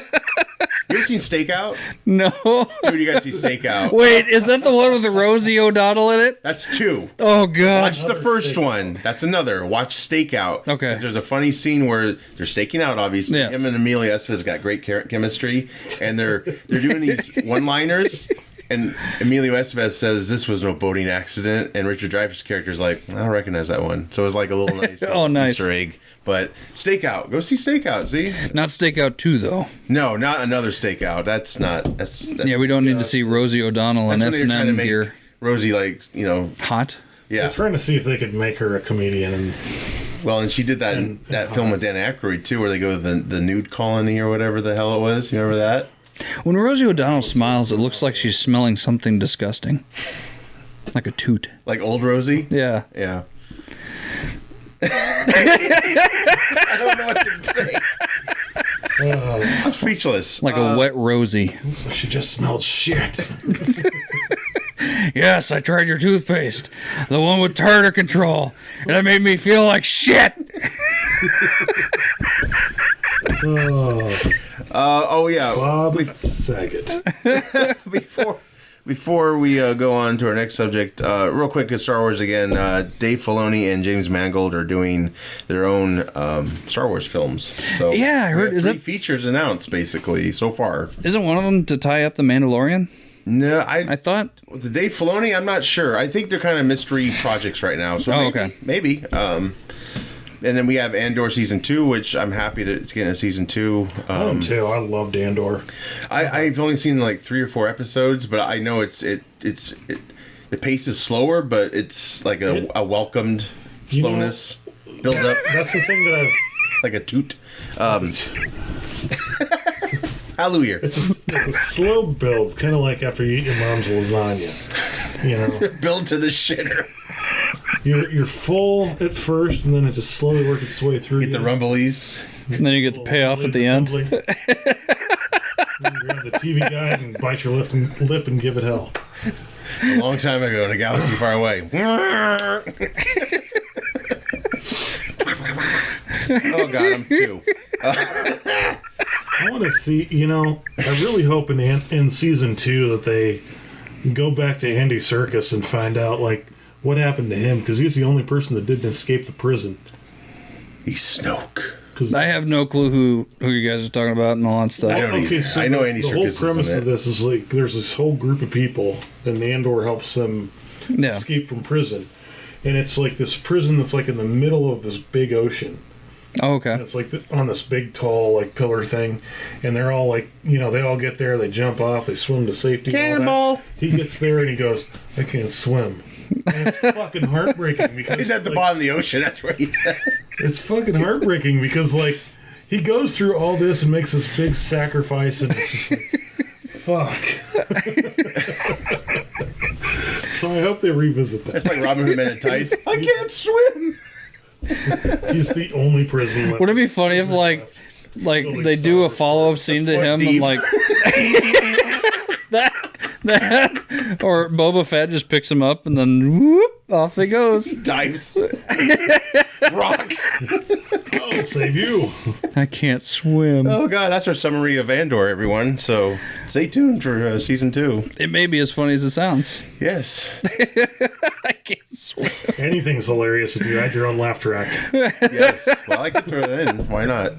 You ever seen Stakeout? No. Dude, you gotta see Stakeout. Wait, is that the one with Rosie O'Donnell in it? That's two. Oh, God. Watch the first one. That's another. Watch Stakeout. Okay. 'Cause there's a funny scene where they're staking out, obviously. Yes. Him and Emilio Estevez got great chemistry, and they're doing these one-liners, and Emilio Estevez says, "This was no boating accident," and Richard Dreyfuss' character is like, "I don't recognize that one." So it was like a little nice, nice Easter egg. But Stakeout. Go see Stakeout, see? Not Stakeout 2, though. No, not another Stakeout. That's yeah, we don't need to see Rosie O'Donnell and S&M here. Rosie, like, you know... Hot? Yeah. They're trying to see if they could make her a comedian. And she did that film with Dan Aykroyd, too, where they go to the nude colony or whatever the hell it was. You remember that? When Rosie O'Donnell smiles, it looks like she's smelling something disgusting. Like a toot. Like old Rosie? Yeah. Yeah. I don't know what to say. I'm speechless. Like a wet Rosie. Looks like she just smelled shit. Yes, I tried your toothpaste. The one with tartar control. And it made me feel like shit. Oh yeah. Bob Saget. Before we go on to our next subject, real quick, at Star Wars again, Dave Filoni and James Mangold are doing their own Star Wars films. So yeah, I heard. Is that features announced basically so far? Isn't one of them to tie up the Mandalorian? No, I thought the Dave Filoni. I'm not sure. I think they're kind of mystery projects right now. So maybe. And then we have Andor season 2, which I'm happy that it's getting a season 2. I am too. I loved Andor. I've only seen like 3 or 4 episodes, but I know it's the pace is slower, but it's like a welcomed slowness build up. That's the thing that I've like a toot. Hallelujah. It's a slow build, kind of like after you eat your mom's lasagna. You know, build to the shitter. You're full at first, and then it just slowly works its way through. Get the rumblies. And then you get the payoff at the end. You grab the TV guide and bite your lip and give it hell. A long time ago in a galaxy far away. Oh God, I'm 2. I want to see. I really hope in season 2 that they go back to Andy Serkis and find out what happened to him, because he's the only person that didn't escape the prison. He's Snoke. I have no clue who you guys are talking about and all that stuff. I don't either. So I know Andy Serkis. The whole premise of this is there's this whole group of people, and Andor helps them escape from prison. And it's like this prison that's in the middle of this big ocean. Oh, okay. And it's like on this big, tall, like pillar thing, and they're all like, they all get there, they jump off, they swim to safety. Cannonball! He gets there and he goes, "I can't swim." And it's fucking heartbreaking because He's at the bottom of the ocean. That's where he's at. It's fucking heartbreaking because like he goes through all this and makes this big sacrifice, and it's just like, fuck. So I hope they revisit that. It's like Robin Hood Men in Tights. I can't swim. He's the only prison left. Wouldn't it be funny if like they do a follow-up scene to him deep. and like that or Boba Fett just picks him up and then whoop, off he goes. Dives. Rock. I'll save you. I can't swim. Oh god, that's our summary of Andor, everyone. So stay tuned for season 2. It may be as funny as it sounds. Yes. I can't swim. Anything's hilarious if you add your own laugh track. Yes. Well, I could throw it in. Why not?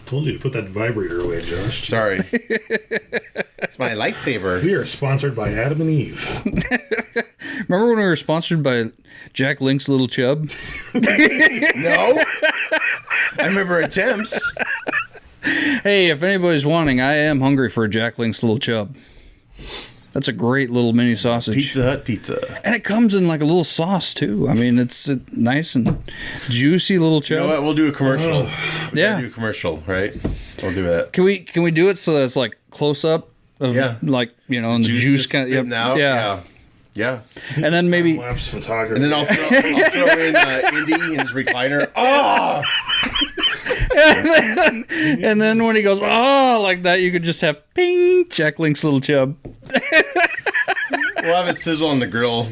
Told you to put that vibrator away, Josh. Sorry. It's my lightsaber. We are sponsored by Adam and Eve. Remember when we were sponsored by Jack Link's Little Chub? No. I remember attempts. Hey, if anybody's wanting, I am hungry for a Jack Link's Little Chub. That's a great little mini sausage. Pizza Hut pizza. And it comes in like a little sauce too. I mean, it's a nice and juicy little chub. You know what? We'll do a commercial. We Yeah. gotta do a commercial, right? We'll do that. Can we do it so that it's like close up of like, and the juice just kind of spitting out. Yeah. And then maybe Lapse photography. And then I'll throw in Indy in his recliner. Oh! and then when he goes like that, you could just have ping Jack Link's Little Chub. We'll have it sizzle on the grill.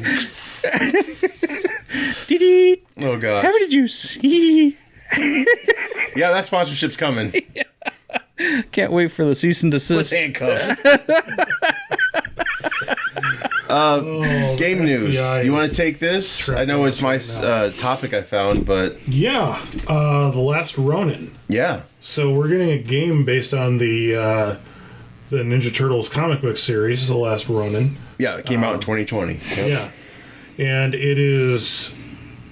Dee-dee. Oh god. Have any juice. Yeah, that sponsorship's coming. Can't wait for the cease and With desist. handcuffs. Game news. yeah, Do you want to take this? I know it's my topic I found, but Yeah, The Last Ronin. yeah. So we're getting a game based on the Ninja Turtles comic book series, The Last Ronin. Yeah, it came out in 2020. Yep. Yeah. And it is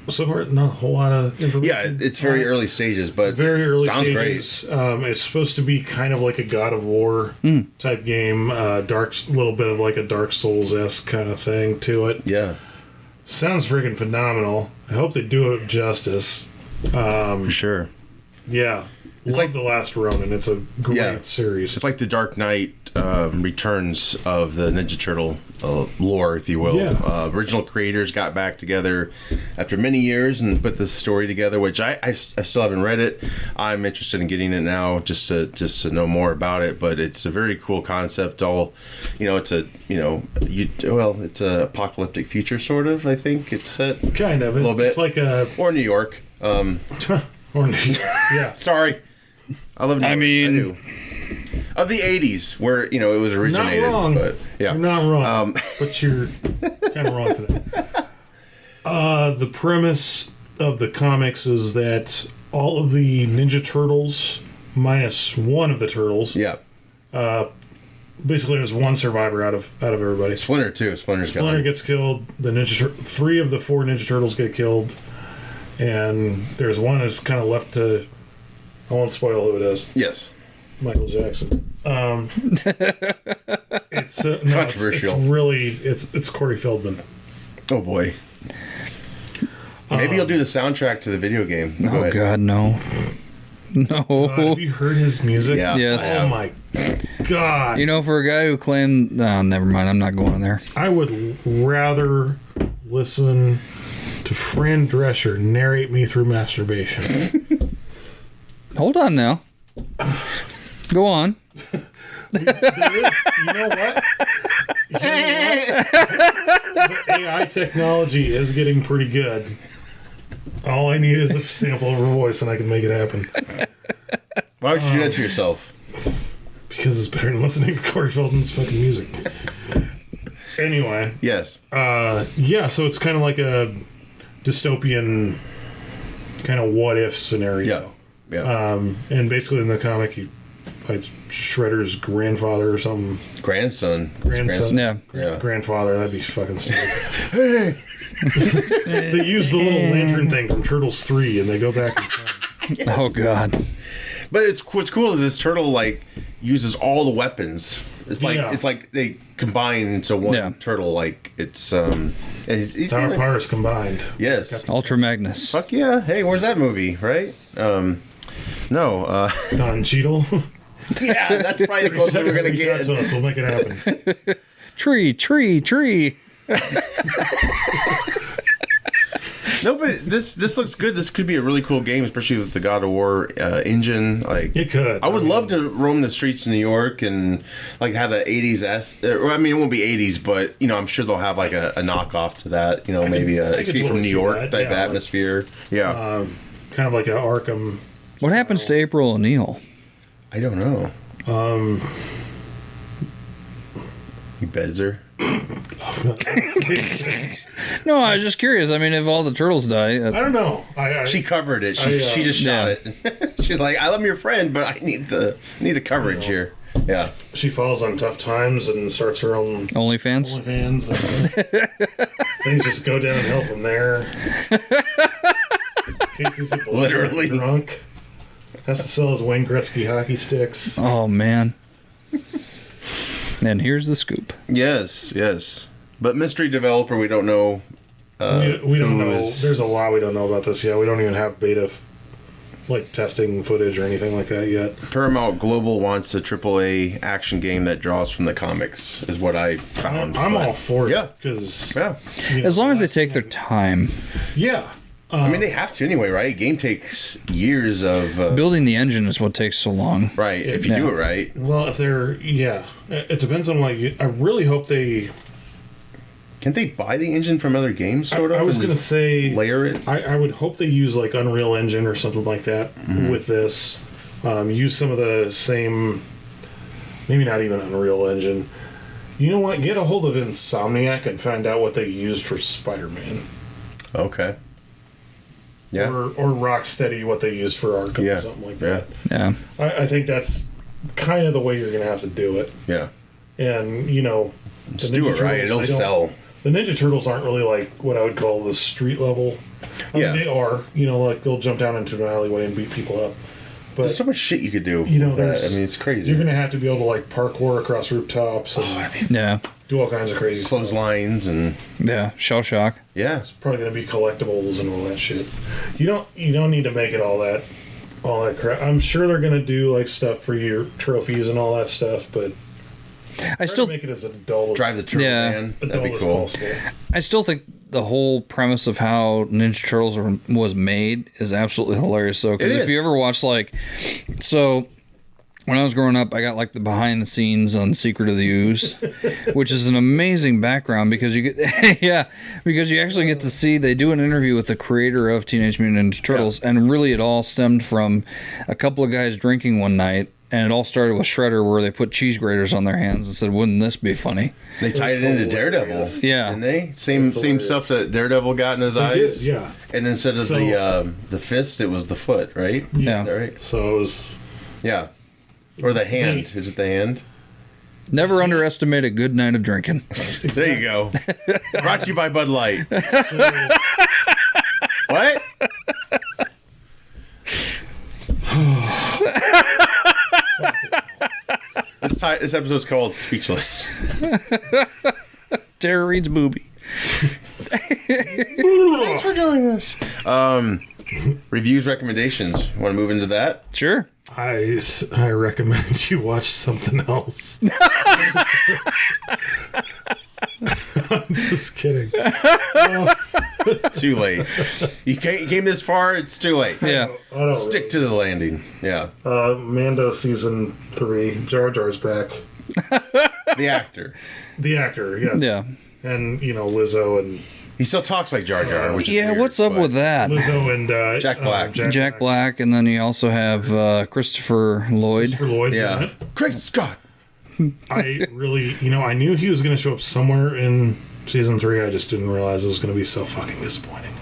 so far not a whole lot of information. Yeah, it's very early stages, but Very early sounds stages. It's supposed to be kind of like a God of War type game, little bit of like a Dark Souls-esque kind of thing to it. great. Yeah, Sounds freaking phenomenal. I hope they do it justice. for sure. Yeah. It's Love like- The Last Ronin. It's a great series. It's like the Dark Knight returns of the Ninja Turtle lore, if you will. Yeah. Original creators got back together after many years and put this story together, which I still haven't read it. I'm interested in getting it now just to know more about it. But it's a very cool concept. It's a apocalyptic future sort of. I think it's set Kind of. a little bit. It's like a... or New York. yeah. Sorry. I love New York. mean- I do. Of the 80s, where, it was originated. Not wrong. But, yeah. You're not wrong. But you're kind of wrong for that. The premise of the comics is that all of the Ninja Turtles, minus one of the turtles, Yeah. basically there's one survivor out of everybody. Splinter, too. Splinter's Splinter gone. gets killed. The 3 of the 4 Ninja Turtles get killed. And there's one that's kind of left to... I won't spoil who it is. Yes. Michael Jackson. It's Controversial. It's Corey Feldman. Oh, boy. Maybe you'll do the soundtrack to the video game. Go Oh ahead. God, no. No. Have you heard his music? Yeah. Yes. Oh my God. For a guy who claimed... never mind. I'm not going there. I would rather listen to Fran Drescher narrate me through masturbation. Hold on now. Go on. You know what? The AI technology is getting pretty good. All I need is a sample of her voice and I can make it happen. Why would you do that to yourself? Because it's better than listening to Corey Feldman's fucking music. Anyway. Yes. Yeah, so it's kind of like a dystopian kind of what if scenario. Yeah. Yeah. And basically in the comic, like Shredder's grandfather or something. Grandson. Grandson. Yeah. Grandfather. That'd be fucking stupid. Hey. They use the little lantern thing from Turtles 3, and they go back in time. Oh God. But what's cool is this turtle like uses all the weapons. It's like Yeah. it's like they combine into one turtle. Like it's and he's Tower really- powers combined. Yes. Ultra Magnus. Fuck yeah. Hey, where's that movie? Right? No. Don Cheadle. Yeah, that's probably the closest we're gonna Reach out get. to us. We'll make it happen. Tree. No, but this looks good. This could be a really cool game, especially with the God of War engine. Like It could. I would love to roam the streets of New York and like have an 80s I mean, it won't be 80s, but you know, I'm sure they'll have like a knockoff to that. You know, maybe a I could Escape from totally New see York that, type yeah. atmosphere. Yeah, Kind of like an Arkham. What happens to April O'Neil? I don't know. He beds her. No, I was just curious. I mean, if all the turtles die, I don't know. She covered it. She just shot it. She's like, I'm your friend, but I need the coverage here. Yeah. She falls on tough times and starts her own OnlyFans. OnlyFans. And things just go downhill from there. Casey's a Literally. drunk. Has to sell his Wayne Gretzky hockey sticks. Oh man. And here's the scoop. Yes. But mystery developer, we don't know. We don't who know. is- There's a lot we don't know about this yet. We don't even have beta, like testing footage or anything like that yet. Paramount Global wants a AAA action game that draws from the comics, is what I found. I'm But- all for Yeah. it because Yeah. As long as they take their time. Yeah. I mean, they have to anyway, right? Game takes years of Building the engine is what takes so long. right. If you do it right, Well, if they're it depends on what you. I really hope they. can't they buy the engine from other games? Sort of. I was and gonna just say layer it. I would hope they use like Unreal Engine or something like that with this. Use some of the same, maybe not even Unreal Engine. You know what? Get a hold of Insomniac and find out what they used for Spider-Man. Okay. Yeah. Or Rocksteady, what they used for Arkham Yeah. or something like Yeah. that. Yeah. I think that's kind of the way you're going to have to do it. Yeah. And, you know, the Just do Ninja it right. Turtles, It'll they don't- sell. The Ninja Turtles aren't really like what I would call the street level. I Yeah. mean, they are. You know, like they'll jump down into an alleyway and beat people up. But There's so much shit you could do. you know, with that. there's. I mean, it's crazy. You're going to have to be able to like parkour across rooftops and Yeah. do all kinds of crazy stuff. Clotheslines and Yeah. Shell shock. yeah. Probably going to be collectibles and all that shit. You don't need to make it all that crap. I'm sure they're going to do like stuff for your trophies and all that stuff, but I still make it as adult Drive the turtle Yeah. man. as, That'd be adult as cool. possible. think the whole premise of how Ninja Turtles was made is absolutely hilarious. So, because It if is. you ever watch so when I was growing up, I got like the behind the scenes on Secret of the Ooze, which is an amazing background because you get because you actually get to see they do an interview with the creator of Teenage Mutant Ninja Turtles, and really it all stemmed from a couple of guys drinking one night. And it all started with Shredder, where they put cheese graters on their hands and said, "Wouldn't this be funny?" They tied it into Daredevil. hilarious. Yeah. Didn't they? Same hilarious. stuff that Daredevil got in his They eyes. did, yeah. And instead of So- the fist, it was the foot, right? Yeah. Is that right? So it was. Yeah. Or the hand. Is it the hand? Never underestimate a good night of drinking. There you go. Brought to you by Bud Light. What? This episode's called Speechless. Tara Reid's booby. Thanks for joining us. Reviews, recommendations. Want to move into that? Sure. I recommend you watch something else. I'm just kidding. Too late. You came this far, it's too late. Yeah. I don't Stick to the landing. Yeah. Mando season 3. Jar Jar's back. The actor. The actor, yes. Yeah. And Lizzo and He still talks like Jar Jar, which is Yeah, weird, what's up but- with that? Lizzo and Jack Black. Jack Black, and then you also have Christopher Lloyd. For Lloyd's in Yeah. it. Craig Scott. I really, I knew he was going to show up somewhere in season 3. I just didn't realize it was going to be so fucking disappointing.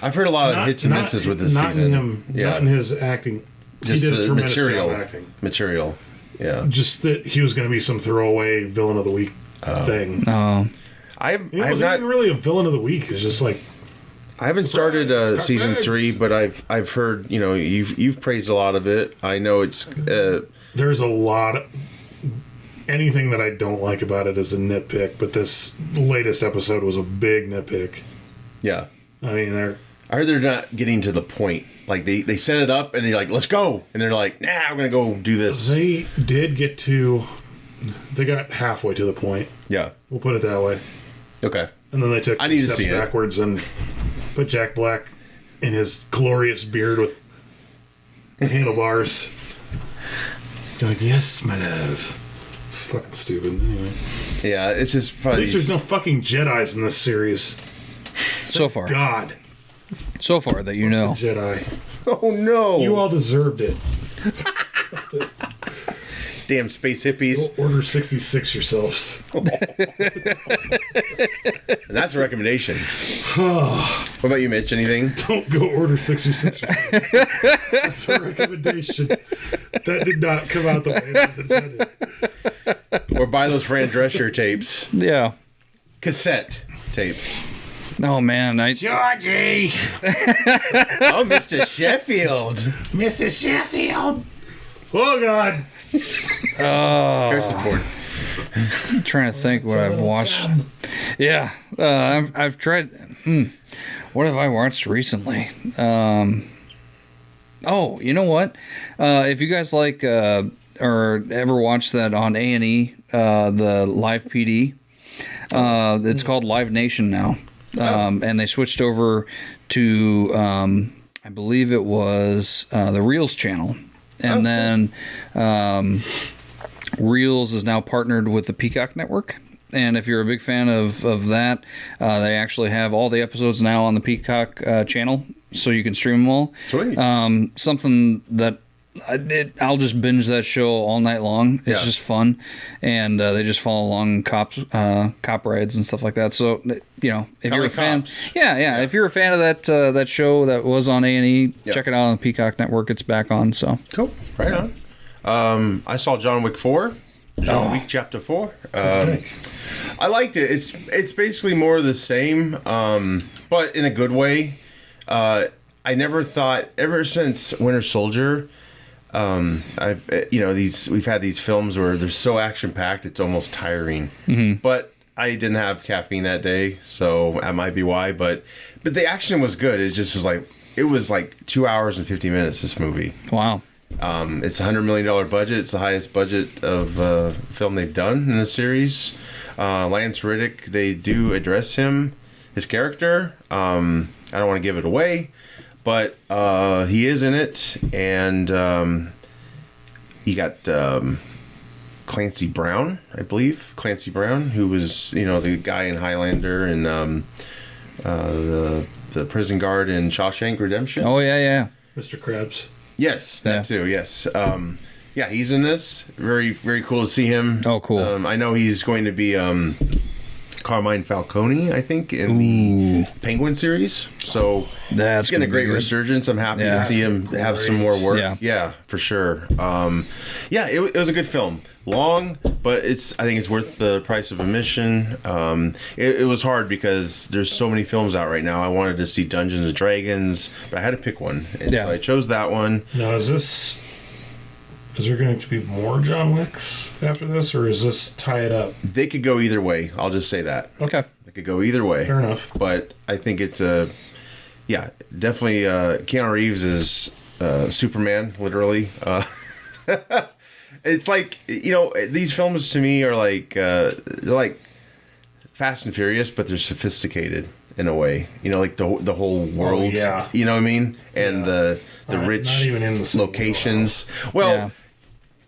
I've heard a lot of hits and misses with this not season. In him, Yeah. Not in his acting. Just did a the tremendous material. job acting. Material. Yeah. Just that he was going to be some throwaway villain of the week thing. Oh, I've It wasn't not. even really a villain of the week. It's just like, I haven't started Surprise, season surprise. 3, but I've heard, you know, you've praised a lot of it. I know it's there's a lot. Anything that I don't like about it is a nitpick, but this latest episode was a big nitpick. yeah. I mean, I heard they're not getting to the point. Like they set it up and they're like, let's go, and they're like, nah, we're gonna go do this. they did get to. They got halfway to the point. Yeah. We'll put it that way. Okay. And then they took I need to steps see it. backwards and put Jack Black in his glorious beard with handlebars. You're like, yes, my love. It's fucking stupid. Anyway. Yeah, it's just At probably. least there's no fucking Jedis in this series. so far, God. that you know. Jedi. Oh no! You all deserved it. Damn space hippies. Go order 66 yourselves. And that's a recommendation. What about you, Mitch? Anything? Don't go order 66 yourselves. That's a recommendation. That did not come out the way it was intended. Or buy those Fran Drescher tapes, Yeah. cassette tapes. Oh man, Georgie! Oh, Mr. Sheffield. Mr. Sheffield! Oh, God! Harrison Ford. I'm trying to think what I've watched. Yeah, I've tried. What have I watched recently? Oh, you know what? If you guys like or ever watched that on A&E, the Live PD, it's called Live Nation now, and they switched over to I believe it was the Reels channel, and then Reels is now partnered with the Peacock Network. And if you're a big fan of that, they actually have all the episodes now on the Peacock channel, so you can stream them all. Sweet. Something that I'll just binge that show all night long. It's Yeah. just fun, and they just follow along cop rides and stuff like that. So you know, if you're a fan, Cops. yeah, if you're a fan of that show that was on A&E, Yeah. check it out on the Peacock Network. It's back on. So Cool. Right on. I saw John Wick 4. John Wick Chapter 4. I liked it. It's basically more of the same, but in a good way. I never thought, ever since Winter Soldier, we've had these films where they're so action packed it's almost tiring. But I didn't have caffeine that day, so that might be why. But the action was good. It was like 2 hours and 50 minutes. This movie. wow. It's a $100 million budget. It's the highest budget of film they've done in the series. Lance Riddick, they do address his character. I don't want to give it away, but he is in it, and you got Clancy Brown, I believe. Clancy Brown, who was the guy in Highlander and the prison guard in Shawshank Redemption. Oh yeah. Mr. Krabs. Yes, that too. Yes, yeah, he's in this. Very, very cool to see him. Oh, cool. I know he's going to be Carmine Falcone, I think, in the Penguin series. So That's it's getting a gonna be great good. resurgence. I'm happy Yeah. to see him have some more work. Yeah. For sure. It was a good film. Long, but I think it's worth the price of admission. It was hard because there's so many films out right now. I wanted to see Dungeons and Dragons, but I had to pick one, and so I chose that one. Now, is there going to be more John Wicks after this, or is this tie it up? They could go either way. I'll just say that. Okay. They could go either way. Fair enough. But I think it's definitely Keanu Reeves is Superman, literally. It's like, these films to me are like they're like Fast and Furious, but they're sophisticated in a way. Like the whole world. yeah. You know what I mean? And the rich not even in the same locations. Well, Yeah.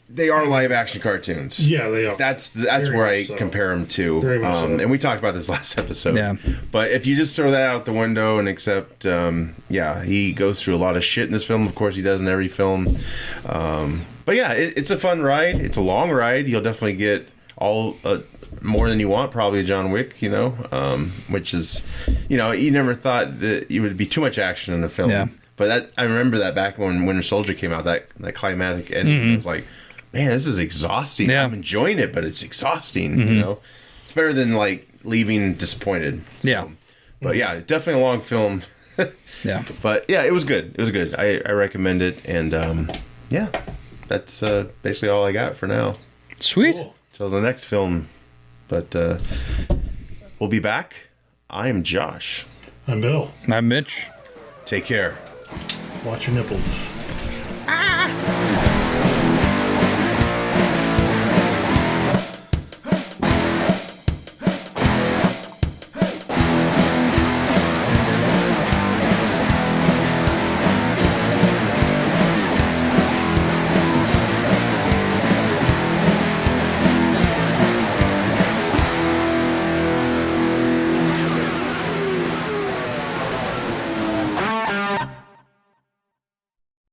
they are live action cartoons. Yeah, they are. That's Very where I much so. compare them to. Very much so. And we talked about this last episode. Yeah. But if you just throw that out the window and accept, he goes through a lot of shit in this film. Of course, he does in every film. But yeah, it's a fun ride. It's a long ride. You'll definitely get all more than you want, probably a John Wick, which is, you never thought that it would be too much action in a film. Yeah. But I remember that back when Winter Soldier came out, that climatic ending, was like, man, this is exhausting. Yeah. I'm enjoying it, but it's exhausting. You know, it's better than like leaving disappointed. So, Yeah. But yeah, definitely a long film. Yeah. But yeah, it was good. It was good. I recommend it, and yeah, that's basically all I got for now. Sweet. Cool. Till the next film. But we'll be back. I am Josh. I'm Bill. I'm Mitch. Take care. Watch your nipples.